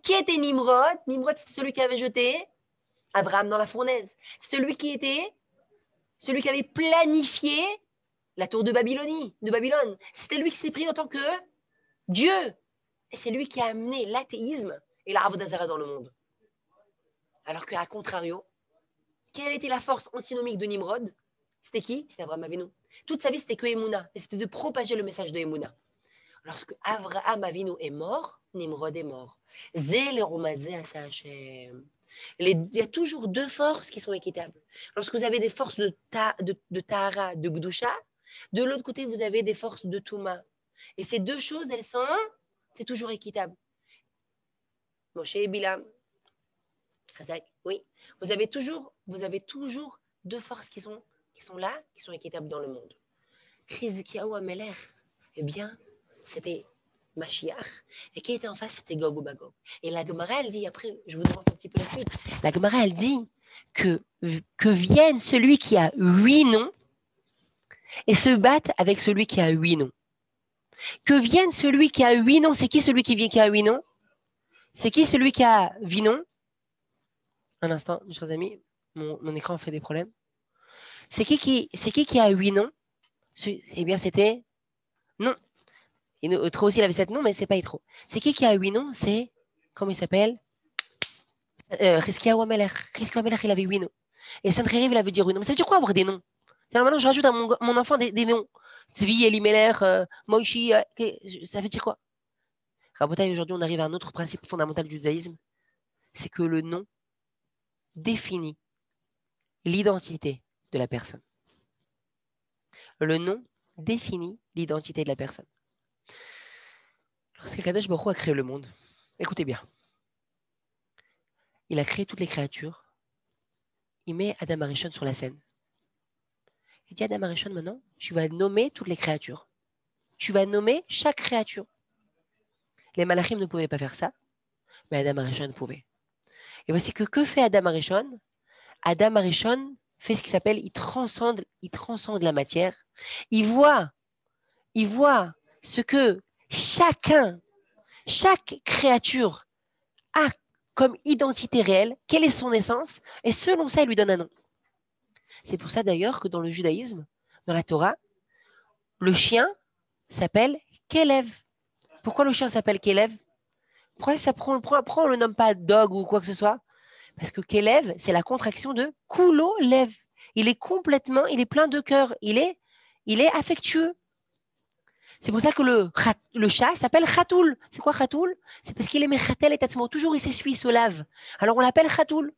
Qui était Nimrod? Nimrod, c'était celui qui avait jeté Abraham dans la fournaise. C'est celui qui avait planifié la tour de Babylone. C'était lui qui s'est pris en tant que Dieu. Et c'est lui qui a amené l'athéisme et la Avodah dans le monde. Alors qu'à contrario, quelle était la force antinomique de Nimrod? C'était qui? C'était Abraham Avinu. Toute sa vie, c'était que Emouna. Et c'était de propager le message de Emouna. Lorsque Abraham Avinu est mort, Nimrod est mort. Il y a toujours deux forces qui sont équitables. Lorsque vous avez des forces de Tahara, de Gdusha, de l'autre côté, vous avez des forces de Touma. Et ces deux choses, c'est toujours équitable. Moshe et Bilam. Oui. Vous avez toujours deux forces qui sont là, qui sont équitables dans le monde. Chizkiyahu Amelech, eh bien, c'était Mashiach. Et qui était en face, c'était Gog ou Magog. Et la Gemara, elle dit, après, je vous avance un petit peu la suite, la Gemara, elle dit que vienne celui qui a 8 noms et se batte avec celui qui a 8 noms. Que vienne celui qui a 8 noms. C'est qui celui qui a 8 noms? C'est qui celui qui a 8 noms? Un instant, chers amis, mon écran fait des problèmes. C'est qui a 8 noms? Eh bien, c'était... Non. Yitro aussi, il avait 7 noms, mais c'est pas Yitro. C'est qui a 8 noms? C'est... Comment il s'appelle? Chizkiyahu Amelech. Chizkiyahu Amelech, il avait 8 noms. Et Sancheriv, il avait dit 8 noms. Mais ça veut dire quoi avoir des noms? Alors maintenant, je rajoute à mon enfant des noms. Tzvi, Elimelech, Moïshi, ça veut dire quoi? Rabotai, aujourd'hui, on arrive à un autre principe fondamental du judaïsme. C'est que le nom définit l'identité de la personne. Le nom définit l'identité de la personne. Lorsque Kadosh Baruch Hu a créé le monde, écoutez bien, il a créé toutes les créatures, il met Adam Arishon sur la scène. Il dit Adam Arishon, maintenant, tu vas nommer toutes les créatures. Tu vas nommer chaque créature. Les malachim ne pouvaient pas faire ça, mais Adam Arishon pouvait. Et voici que fait Adam Arishon? Adam Arishon fait ce qui s'appelle, il transcende la matière. Il voit ce que chaque créature a comme identité réelle, quelle est son essence, et selon ça, il lui donne un nom. C'est pour ça d'ailleurs que dans le judaïsme, dans la Torah, le chien s'appelle Kelev. Pourquoi le chien s'appelle Kelev? Pourquoi on le nomme pas dog ou quoi que ce soit? Parce que Kelev, c'est la contraction de Kulo Lev. Il est plein de cœur. Il est affectueux. C'est pour ça que le chat s'appelle Khatoul. C'est quoi Khatoul? C'est parce qu'il est Mechatel et Tatsmo. Toujours il s'essuie, il se lave. Alors on l'appelle Khatoul.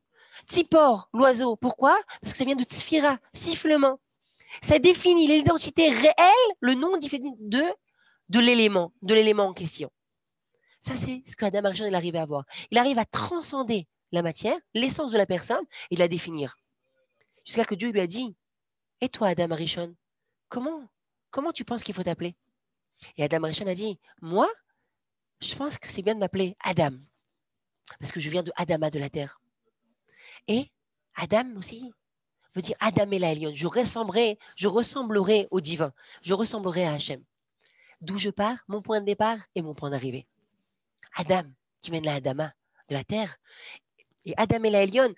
Tzipor, l'oiseau. Pourquoi? Parce que ça vient de Tzfira, sifflement. Ça définit l'identité réelle, le nom de l'élément en question. Ça, c'est ce que Adam Arishon arrive à voir. Il arrive à transcender la matière, l'essence de la personne, et la définir. Jusqu'à que Dieu lui a dit, et toi, Adam Arishon, comment tu penses qu'il faut t'appeler? Et Adam Arishon a dit, moi, je pense que c'est bien de m'appeler Adam, parce que je viens de Adama, de la terre. Et Adam aussi veut dire Adam et la Elion. Je ressemblerai au divin, je ressemblerai à Hachem. D'où je pars, mon point de départ et mon point d'arrivée. Adam, qui mène la Adama, de la terre. Et Adam et la Elion,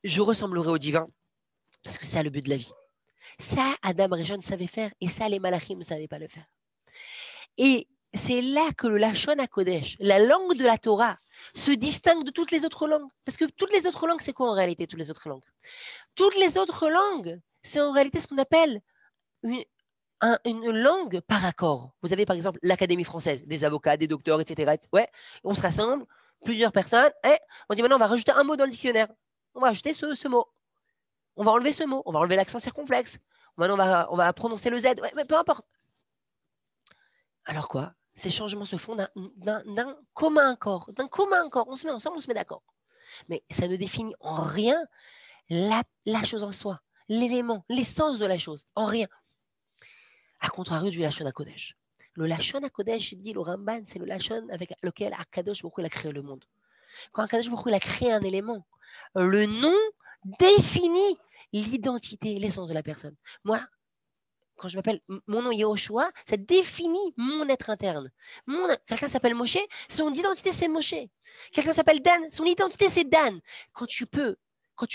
je ressemblerai au divin, parce que c'est ça le but de la vie. Ça, Adam Arishon savait faire, et ça, les malachim ne savaient pas le faire. Et c'est là que le Lachon HaKodesh, la langue de la Torah, se distingue de toutes les autres langues. Parce que toutes les autres langues, c'est quoi en réalité, toutes les autres langues? Toutes les autres langues, c'est en réalité ce qu'on appelle une langue par accord. Vous avez par exemple l'Académie française, des avocats, des docteurs, etc. Ouais, on se rassemble, plusieurs personnes, et on dit maintenant on va rajouter un mot dans le dictionnaire. On va ajouter ce mot. On va enlever ce mot, on va enlever l'accent circonflexe. Maintenant on va prononcer le Z, ouais, mais peu importe. Alors quoi? Ces changements se font d'un commun accord. D'un commun accord. On se met ensemble, on se met d'accord. Mais ça ne définit en rien la chose en soi, l'élément, l'essence de la chose, en rien. À contrario du Lachon HaKodesh. Le Lachon HaKodesh, dit le Ramban, c'est le Lachon avec lequel Akadosh Baruch Hu a créé le monde. Quand Akadosh Baruch Hu a créé un élément, le nom définit l'identité, l'essence de la personne. Moi, quand je m'appelle mon nom Yehoshua, ça définit mon être interne. Quelqu'un s'appelle Moshe, son identité c'est Moshe. Quelqu'un s'appelle Dan, son identité c'est Dan. Quand tu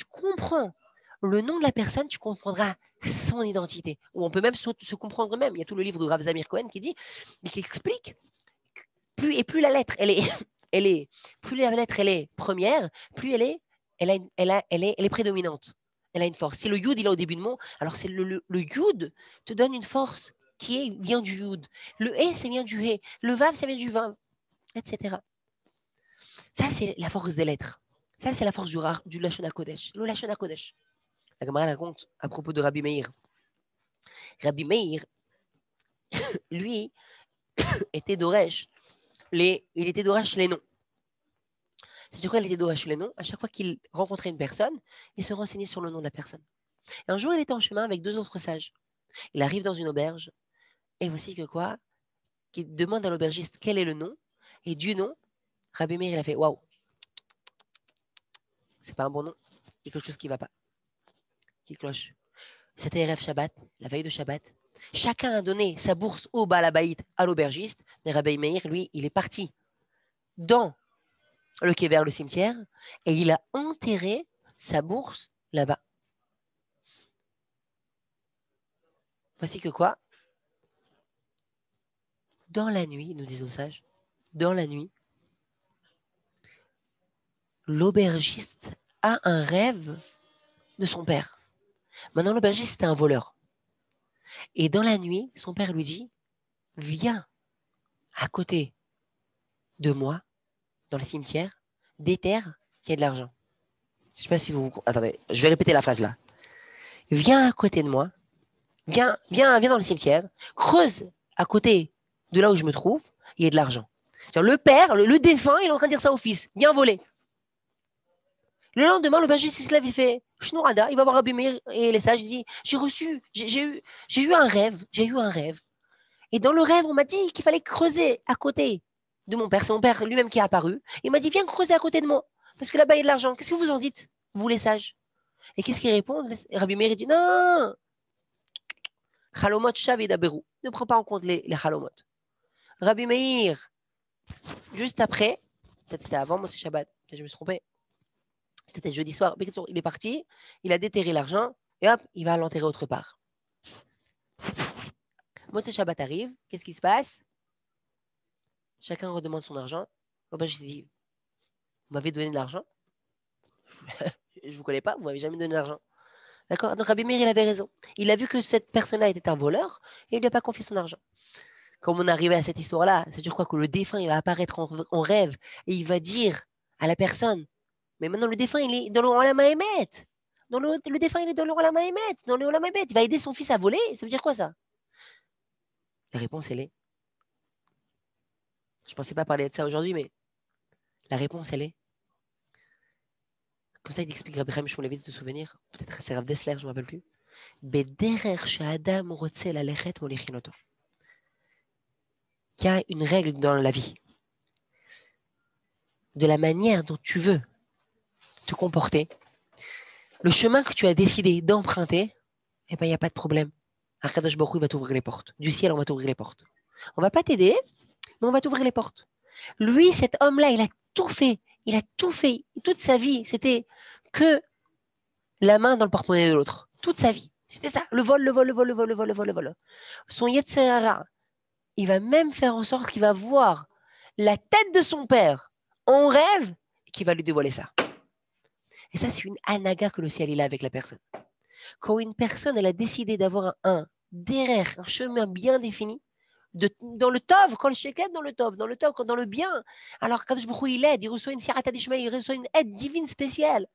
comprends le nom de la personne, tu comprendras son identité. Ou on peut même se comprendre même. Il y a tout le livre de Rav Zamir Cohen qui dit, mais qui explique, plus la lettre plus la lettre elle est première, plus elle est prédominante. Elle a une force. Si le yud il est au début de mot, alors c'est le yud te donne une force qui vient du yud. Le he, ça vient du he. Le vav, ça vient du vav, etc. Ça, c'est la force des lettres. Ça, c'est la force du Lachon HaKodesh. Le Lachon HaKodesh. La Gemara raconte à propos de Rabbi Meir. Rabbi Meir, lui, était d'Oresh. Il était d'Oresh les noms. C'est-à-dire qu'il était d'Oresh les noms. À chaque fois qu'il rencontrait une personne, il se renseignait sur le nom de la personne. Et un jour, il était en chemin avec 2 autres sages. Il arrive dans une auberge, et voici que quoi, qu'il demande à l'aubergiste quel est le nom, et du nom, Rabbi Meir, il a fait waouh, c'est pas un bon nom, il y a quelque chose qui ne va pas, qui cloche. C'était Erev Shabbat, la veille de Shabbat. Chacun a donné sa bourse au Balabaït à l'aubergiste, mais Rabbi Meir, lui, il est parti dans le quai vers le cimetière, et il a enterré sa bourse là-bas. Voici que quoi, dans la nuit, nous disons sages, dans la nuit, l'aubergiste a un rêve de son père. Maintenant, l'aubergiste, c'était un voleur. Et dans la nuit, son père lui dit, viens à côté de moi, dans le cimetière, déterre qu'il y a de l'argent. Je ne sais pas si vous... Attendez, je vais répéter la phrase là. Viens à côté de moi, viens dans le cimetière, creuse à côté de là où je me trouve, il y a de l'argent. Le père, le défunt, il est en train de dire ça au fils, viens voler. Le lendemain, l'aubergiste, il se lève, il fait Shnourada, il va voir Rabbi Meir et les sages, il dit, j'ai eu un rêve. Et dans le rêve, on m'a dit qu'il fallait creuser à côté de mon père. C'est mon père lui-même qui est apparu. Il m'a dit, viens creuser à côté de moi, parce que là-bas, il y a de l'argent. Qu'est-ce que vous en dites, vous les sages? Et qu'est-ce qu'ils répondent? Rabbi Meir dit, non, Chalomot Shavid Aberou. Ne prends pas en compte les Chalomot. Rabbi Meir, juste après, peut-être c'était avant Motzei Shabbat, peut-être je me suis trompé, c'était jeudi soir, mais il est parti, il a déterré l'argent, et hop, il va l'enterrer autre part. Motzei Shabbat arrive, qu'est-ce qui se passe? Chacun redemande son argent. L'aubergiste dit, vous m'avez donné de l'argent? Je ne vous connais pas, vous m'avez jamais donné d'argent. D'accord? Donc Rabbi Meir, il avait raison. Il a vu que cette personne-là était un voleur et il ne lui a pas confié son argent. Comme on est arrivé à cette histoire-là, c'est-à-dire quoi? Que le défunt, il va apparaître en rêve et il va dire à la personne, mais maintenant le défunt, il est dans le Olam HaEmet. Le défunt, il est dans le Olam HaEmet. Dans le Olam HaEmet, il va aider son fils à voler. Ça veut dire quoi ça? La réponse, elle est, je ne pensais pas parler de ça aujourd'hui, mais la réponse, elle est, comme ça, il explique Rabbi Chaim Shmulevitz de souvenir, peut-être c'est Rav Dessler, je ne me rappelle plus. Il y a une règle dans la vie. De la manière dont tu veux te comporter, le chemin que tu as décidé d'emprunter, eh ben, il n'y a pas de problème. Akadosh Baruch Hu va t'ouvrir les portes. Du ciel, on va t'ouvrir les portes. On ne va pas t'aider, mais on va t'ouvrir les portes. Lui, cet homme-là, il a tout fait. Il a tout fait. Toute sa vie, c'était que la main dans le porte-monnaie de l'autre. Toute sa vie. C'était ça. Le vol. Son Yetzer Hara, il va même faire en sorte qu'il va voir la tête de son père en rêve et qu'il va lui dévoiler ça. Et ça, c'est une anaga que le ciel il a avec la personne. Quand une personne elle a décidé d'avoir un chemin bien défini, dans le tov, quand le shekel dans le tov, dans le bien, alors Kadosh Baruch Hu, il aide, il reçoit une sirata d'Ishmael, il reçoit une aide divine spéciale.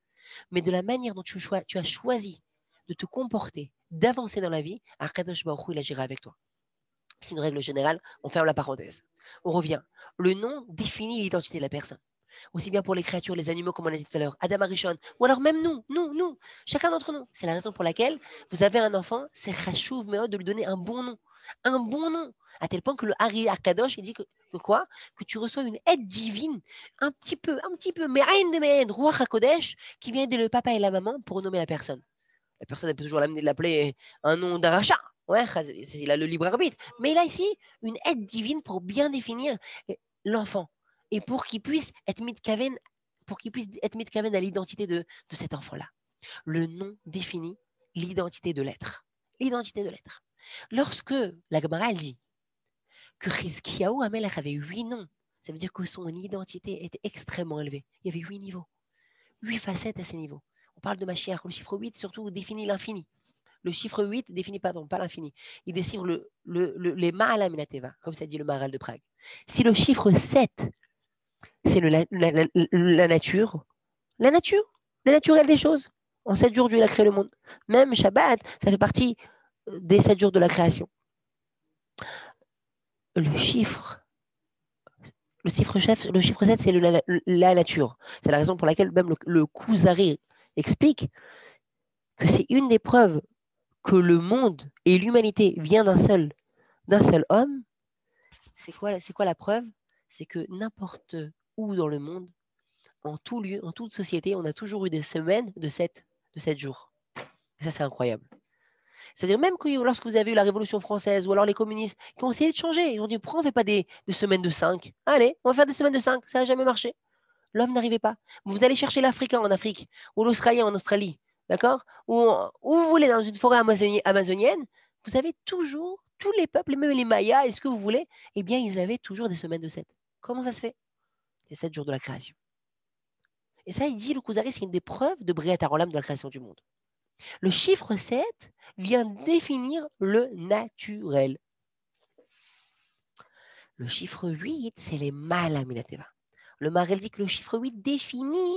Mais de la manière dont tu as choisi de te comporter, d'avancer dans la vie, Kadosh Baruch Hu, il agira avec toi. C'est une règle générale, on ferme la parenthèse. On revient. Le nom définit l'identité de la personne. Aussi bien pour les créatures, les animaux, comme on a dit tout à l'heure, Adam Arishon, ou alors même nous, chacun d'entre nous. C'est la raison pour laquelle vous avez un enfant, c'est chachouv meod de lui donner un bon nom. Un bon nom. À tel point que le Hari Akadosh, il dit que quoi? Que tu reçois une aide divine, un petit peu, Me'ain de Me'ain, Ruach HaKodesh, qui vient aider le papa et la maman pour nommer la personne. La personne, elle peut toujours l'amener de l'appeler un nom d'Aracha. Ouais, il a le libre arbitre. Mais il a ici une aide divine pour bien définir l'enfant et pour qu'il puisse être mitkaven, à l'identité de cet enfant-là. Le nom définit l'identité de l'être. L'identité de l'être. Lorsque la Gemara elle dit que Chizkiyahu Hamelach avait 8 noms, ça veut dire que son identité était extrêmement élevée. Il y avait 8 niveaux, 8 facettes à ces niveaux. On parle de Mashiach. Le chiffre 8 surtout définit l'infini. Le chiffre 8 définit pas l'infini. Il décide les Ma'ala Minateva, comme ça dit le Maharal de Prague. Si le chiffre 7, c'est la nature, la naturelle des choses. En 7 jours, Dieu a créé le monde. Même Shabbat, ça fait partie des 7 jours de la création. Le chiffre 7, c'est la nature. C'est la raison pour laquelle même le Kuzari explique que c'est une des preuves que le monde et l'humanité vient d'un seul homme. C'est quoi la preuve? C'est que n'importe où dans le monde, en tout lieu, en toute société, on a toujours eu des semaines de 7 jours. Et ça, c'est incroyable. C'est-à-dire même que lorsque vous avez eu la Révolution française ou alors les communistes qui ont essayé de changer, ils ont dit pourquoi on ne fait pas des semaines de 5? Allez, on va faire des semaines de 5, ça n'a jamais marché. L'homme n'arrivait pas. Vous allez chercher l'Africain en Afrique ou l'Australien en Australie, d'accord? Ou vous voulez dans une forêt amazonienne, vous avez toujours, tous les peuples, même les Mayas, est-ce que vous voulez, eh bien, ils avaient toujours des semaines de 7. Comment ça se fait? Les 7 jours de la création. Et ça, il dit, le Kuzari, c'est une des preuves de Briat Harolam de la création du monde. Le chiffre 7 vient définir le naturel. Le chiffre 8, c'est les Malaminateva. Le Maharel dit que le chiffre 8 définit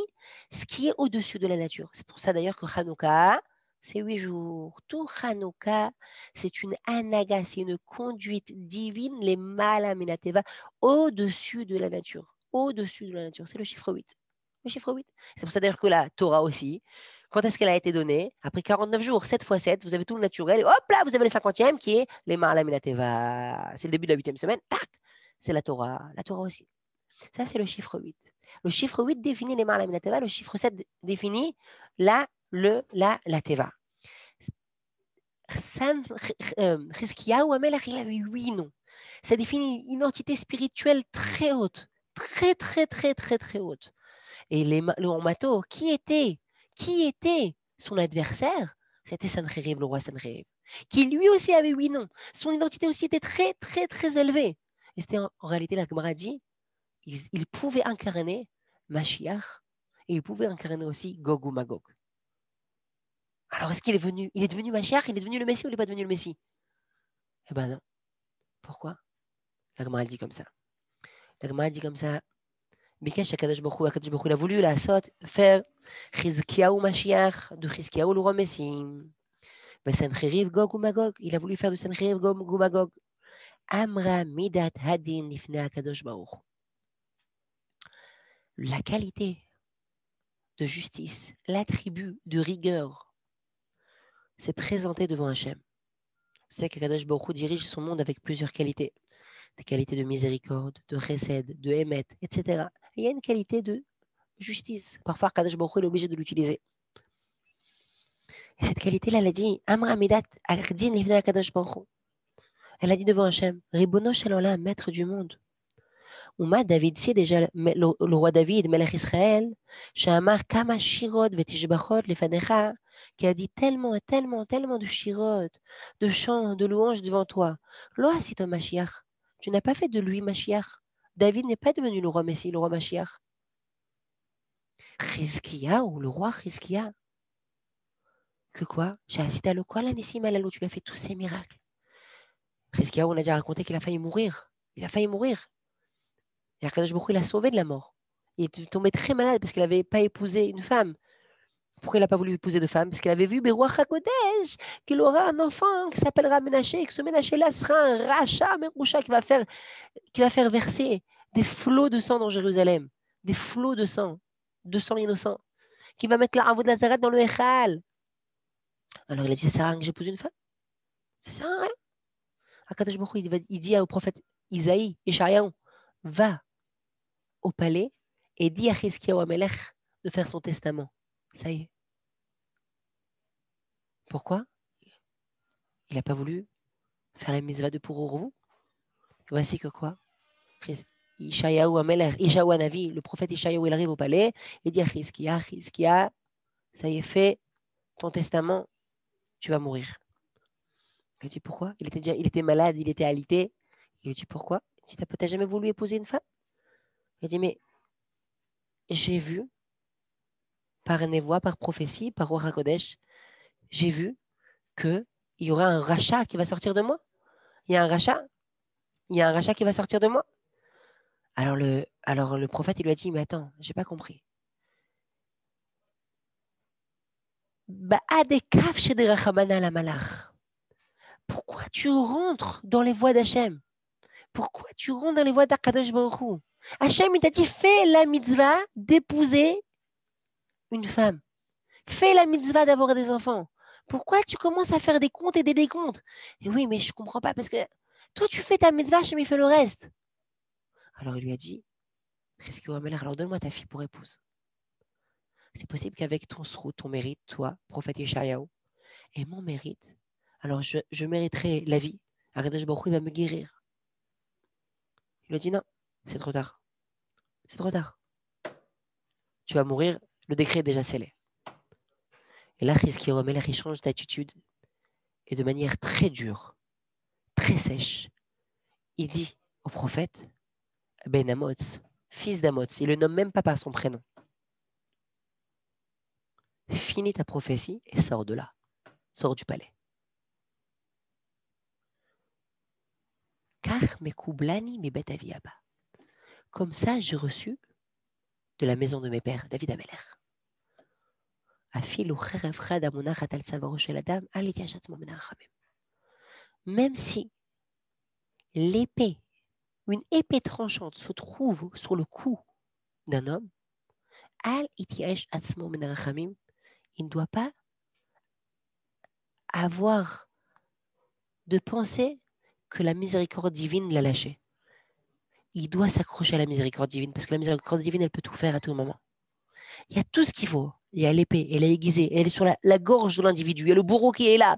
ce qui est au-dessus de la nature. C'est pour ça d'ailleurs que Hanouka, c'est 8 jours. Tout Hanouka, c'est une anaga, c'est une conduite divine, les Malaminateva, au-dessus de la nature. Au-dessus de la nature. C'est le chiffre 8. Le chiffre 8. C'est pour ça d'ailleurs que la Torah aussi, quand est-ce qu'elle a été donnée? Après 49 jours, 7 fois 7, vous avez tout le naturel. Et hop là, vous avez le 50e qui est les Malaminateva. C'est le début de la 8e semaine. Tac, c'est la Torah aussi. Ça, c'est le chiffre 8. Le chiffre 8 définit les Ma'ala Minateva. Le chiffre 7 définit la Teva. Chizkiyahu Hamelach, il avait 8 noms. Ça définit une identité spirituelle très haute. Très, très, très, très, très haute. Et le Mato, qui était son adversaire? C'était Sancheriv, le roi Sancheriv, qui lui aussi avait 8 noms. Son identité aussi était très, très, très élevée. Et c'était en réalité, la Gemara dit, il pouvait incarner Mashiach et il pouvait incarner aussi Gog ou Magog. Alors, est-ce qu'il est venu? Il est devenu Mashiach, il est devenu le Messie ou il n'est pas devenu le Messie? Eh ben non. Pourquoi? La Gemara dit comme ça. La Gemara dit comme ça. Bikesh Akadosh Baruch Hu, il a voulu faire Chizkiyahu Mashiach de Chizkiyahu le roi Messie. Sancheriv Gog ou Magog, il a voulu faire de Sancheriv Gog ou Magog. Amra Midat Hadin Lifnei Akadosh Baruch Hu. La qualité de justice, l'attribut de rigueur, c'est présenté devant Hachem. Vous savez qu'Akadosh Baruch Hu dirige son monde avec plusieurs qualités. Des qualités de miséricorde, de chesed, de émet, etc. Et il y a une qualité de justice. Parfois, Akadosh Baruch Hu est obligé de l'utiliser. Et cette qualité-là, elle a dit Amra Midat Ardin Lifnei Akadosh Baruch Hu. Elle a dit devant Hachem, Ribono Shel Olam, maître du monde. Ouma David, c'est déjà le roi David, Melech Israël, Shamar Kama Shirot Vetishbachot Lefanecha, qui a dit tellement et tellement, tellement de shirot, de chants, de louanges devant toi. Lo asito Mashiach. Tu n'as pas fait de lui Mashiach. David n'est pas devenu le roi Messie, le roi Mashiach. Chizkiya ou le roi Chizkiya. Que quoi? Shasita lo kol hanissim halalu, tu lui as fait tous ces miracles. Chizkiya, on a déjà raconté qu'il a failli mourir. Il a failli mourir. Et Akadosh Baruch Hu l'a sauvé de la mort. Il est tombé très malade parce qu'il n'avait pas épousé une femme Pourquoi il n'a pas voulu épouser de femme? Parce qu'il avait vu Beruach HaKodesh, qu'il aura un enfant qui s'appellera Ménaché, et que ce Ménaché-là sera un rachat, Merusha, qui va faire verser des flots de sang dans Jérusalem, des flots de sang innocent, qui va mettre la Avoud Lazaret dans le Echal. Alors il a dit, ça sert à rien que j'épouse une femme? Ça sert à rien. Akadosh Baruch Hu, il dit au prophète Isaïe, Ishayahu, va au palais et dit à Chizkiyahu Amelech de faire son testament. Ça y est. Pourquoi? Il n'a pas voulu faire la mitzvah de Pourorou. Voici que quoi? Ishayahu Amelech, Ishayahu Anavi, le prophète Ishayahu, il arrive au palais et dit à Chizkiyahu, ça y est fait, ton testament, tu vas mourir. Il dit pourquoi? Il était malade, il était alité. Il dit pourquoi? Il dit, t'as jamais voulu épouser une femme? Il dit, mais j'ai vu, par névoie, par prophétie, par Ruach HaKodesh, j'ai vu qu'il y aura un rachat qui va sortir de moi. Il y a un rachat qui va sortir de moi. Alors le prophète, il lui a dit, mais attends, j'ai pas compris. Pourquoi tu rentres dans les voies d'Hachem? Pourquoi tu rentres dans les voies d'Akadosh Baruch Hu? Hachem, il t'a dit, fais la mitzvah d'épouser une femme. Fais la mitzvah d'avoir des enfants. Pourquoi tu commences à faire des comptes et des décomptes? Et oui, mais je ne comprends pas parce que toi, tu fais ta mitzvah, Hachem, il fait le reste. Alors il lui a dit, alors donne-moi ta fille pour épouse. C'est possible qu'avec ton srout, ton mérite, toi, prophète Yeshayahu, et mon mérite, alors je mériterai la vie. Akadosh Baruch Hu, il va me guérir. Il lui a dit non, c'est trop tard. C'est trop tard. Tu vas mourir, le décret est déjà scellé. Et là, Chizkiyahu Amelech, il change d'attitude et de manière très dure, très sèche. Il dit au prophète, Ben Amotz, fils d'Amotz, il ne le nomme même pas par son prénom. Finis ta prophétie et sors de là. Sors du palais. Car mekoublani me bet aviaba. Comme ça, j'ai reçu de la maison de mes pères, David Amelech. Même si l'épée, une épée tranchante se trouve sur le cou d'un homme, il ne doit pas avoir de penser que la miséricorde divine l'a lâché. Il doit s'accrocher à la miséricorde divine parce que la miséricorde divine, elle peut tout faire à tout moment. Il y a tout ce qu'il faut. Il y a l'épée, elle est aiguisée, elle est sur la gorge de l'individu. Il y a le bourreau qui est là.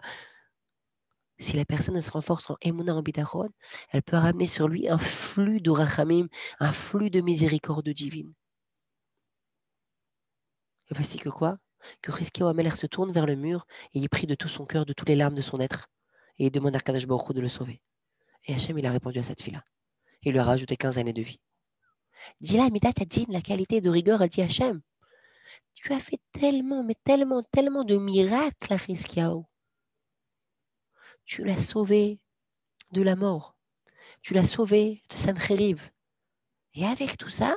Si la personne elle se renforce en émouna, en bitachon, elle peut ramener sur lui un flux de rachamim, un flux de miséricorde divine. Et voici que quoi? Que Chizkiyahu Amelech se tourne vers le mur et il prie de tout son cœur, de toutes les larmes de son être. Et il demande à Kadosh Baruch Hu de le sauver. Et Hachem, il a répondu à cette fille-là. Il lui a rajouté 15 années de vie. Dis-là, Midat Adin, la qualité de rigueur, elle dit Hachem, tu as fait tellement, mais tellement, tellement de miracles à Chizkiyahu. Tu l'as sauvé de la mort. Tu l'as sauvé de Sancheriv. Et avec tout ça,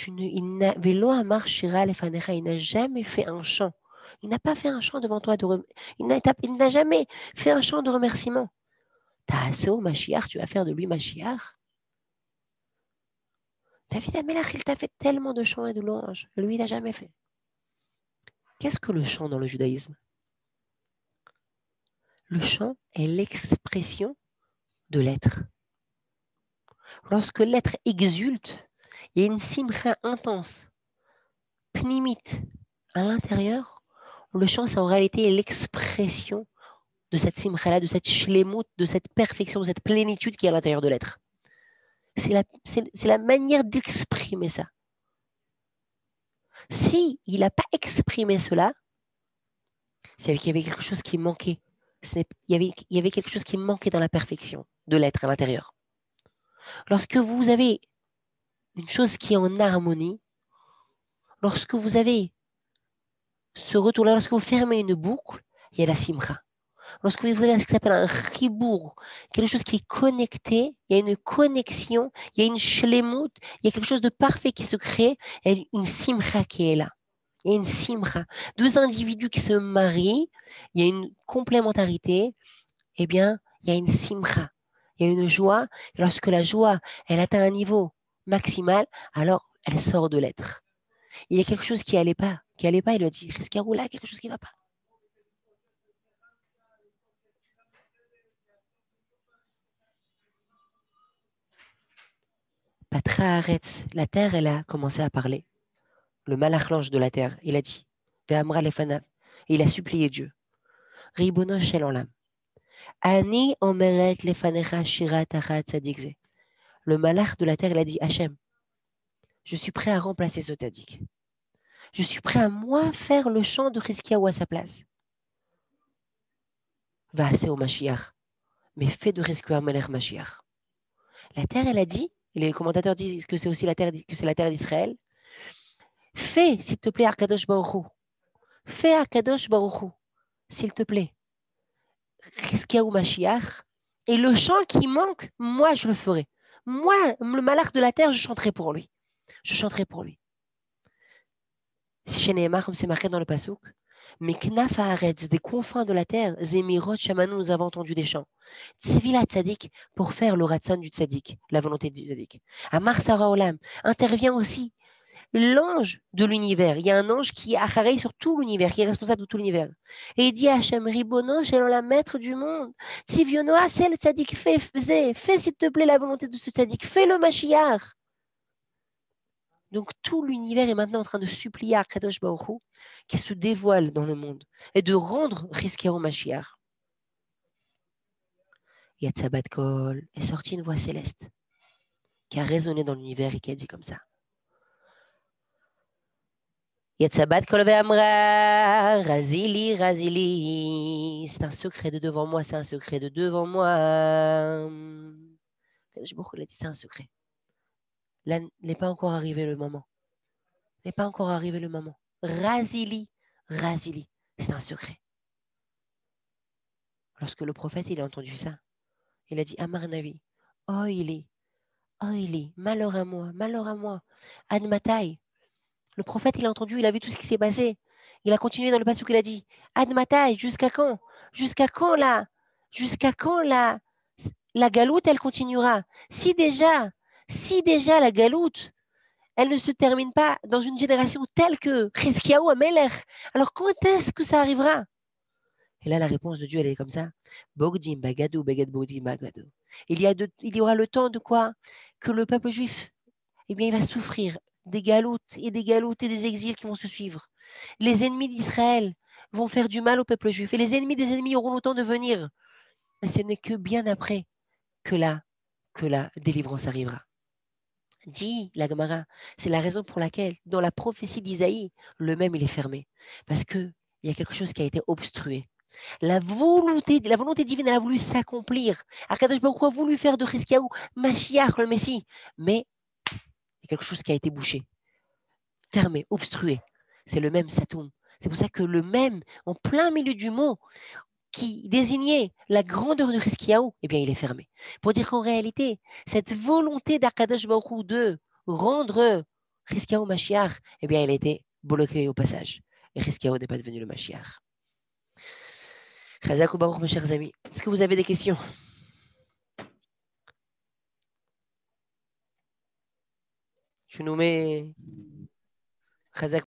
il n'a jamais fait un chant. Il n'a pas fait un chant devant toi. Il n'a jamais fait un chant de remerciement. Ta'aseo Mashiach, tu vas faire de lui Mashiach. David Amelech, il t'a fait tellement de chants et de louanges. Lui, il n'a jamais fait. Qu'est-ce que le chant dans le judaïsme? Le chant est l'expression de l'être. Lorsque l'être exulte, il y a une simcha intense, pnimite, à l'intérieur. Le chant, c'est en réalité l'expression de cette simcha-là, de cette shlemut, de cette perfection, de cette plénitude qui est à l'intérieur de l'être. C'est la manière d'exprimer ça. Si il n'a pas exprimé cela, c'est qu'il y avait quelque chose qui manquait. Il y avait quelque chose qui manquait dans la perfection de l'être à l'intérieur. Lorsque vous avez une chose qui est en harmonie, lorsque vous avez ce retour-là, lorsque vous fermez une boucle, il y a la simcha. Lorsque vous avez ce qui s'appelle un chibour, quelque chose qui est connecté, il y a une connexion, il y a une shlemut, il y a quelque chose de parfait qui se crée, et une simcha qui est là. Il y a une simcha. Deux individus qui se marient, il y a une complémentarité. Eh bien, il y a une simcha. Il y a une joie. Et lorsque la joie, elle atteint un niveau maximal, alors elle sort de l'être. Il y a quelque chose qui n'allait pas. Il lui a dit, Rizkiyahu, là, quelque chose qui ne va pas. Patra Haaretz, la terre, elle a commencé à parler. Le malach l'ange de la terre, il a dit, Ve'amra lefanav. Et il a supplié Dieu. Ribono shel olam. Ani omeret lefanecha shirat achat tzadik ze. Le malach de la terre, il a dit, Hachem, je suis prêt à remplacer ce tzaddik. Je suis prêt à moi faire le chant de Rizkiyahu à sa place. Va assez au Mashiach, mais fais de Rizkiyahu Melech Mashiach. La terre, elle a dit, et les commentateurs disent que c'est aussi la terre, que c'est la terre d'Israël. Fais, s'il te plaît, Akadosh Baruch Hu. Fais Akadosh Baruch Hu, s'il te plaît. Rizkiyahu Mashiach. Et le chant qui manque, moi, je le ferai. Moi, le malach de la terre, je chanterai pour lui. Je chanterai pour lui. Sheneemar, comme c'est marqué dans le Passouk. Mais Knaf Haaretz, des confins de la terre, Zemirot Shamanou, nous avons entendu des chants. Tzvila Tzadik, pour faire le ratson du Tzadik, la volonté du Tzadik. Amar Sarah Olam, intervient aussi l'ange de l'univers. Il y a un ange qui a sur tout l'univers, qui est responsable de tout l'univers. Et il dit à Hachem, Ribono, la maître du monde. Tzivionoa, c'est le Tzadik, fais s'il te plaît la volonté de ce Tzadik, fais le Mashiach. Donc tout l'univers est maintenant en train de supplier à Kadosh Baruch Hu, qui se dévoile dans le monde, et de rendre Rizkiyahu Mashiach. Yatzabat Kol est sortie une voix céleste qui a résonné dans l'univers et qui a dit comme ça. Yatzabat Kol ve'amra, Razili, Razili. C'est un secret de devant moi, c'est un secret de devant moi. Kadosh Baruch Hu l'a dit, c'est un secret. Là, n'est pas encore arrivé le moment. N'est pas encore arrivé le moment. Razili, Razili. C'est un secret. Lorsque le prophète il a entendu ça, il a dit Amar Navi, oh il est, malheur à moi, Admatai. Le prophète il a entendu, il a vu tout ce qui s'est passé. Il a continué dans le passage qu'il a dit Admatai, jusqu'à quand? Jusqu'à quand là? Jusqu'à quand là? La galoute elle continuera. Si déjà la galoute, elle ne se termine pas dans une génération telle que Rizkiyahu Amelech, alors quand est-ce que ça arrivera? Et là, la réponse de Dieu, elle est comme ça. Bogdim, bagadou, bagad bogdim, bagadou. Il y aura le temps de quoi? Que le peuple juif, eh bien, il va souffrir des galoutes et des exils qui vont se suivre. Les ennemis d'Israël vont faire du mal au peuple juif et les ennemis des ennemis auront le temps de venir. Mais ce n'est que bien après que la délivrance arrivera. Dit la Gemara, c'est la raison pour laquelle, dans la prophétie d'Isaïe, le même il est fermé. Parce qu'il y a quelque chose qui a été obstrué. La volonté divine, elle a voulu s'accomplir. Akadosh Baruch Hu a voulu faire de Rizkiyahu Mashiach, le Messie. Mais il y a quelque chose qui a été bouché, fermé, obstrué. C'est le même Satoum. C'est pour ça que le même, en plein milieu du mot, qui désignait la grandeur de Rizkiyahu, eh bien, il est fermé. Pour dire qu'en réalité, cette volonté d'Akadosh Baruch Hu de rendre Rizkiyahu Mashiach, eh bien, elle a été bloquée au passage. Et Rizkiyahu n'est pas devenu le Mashiach. Chazak ou Baruch, mes chers amis. Est-ce que vous avez des questions? Je nous mets Chazak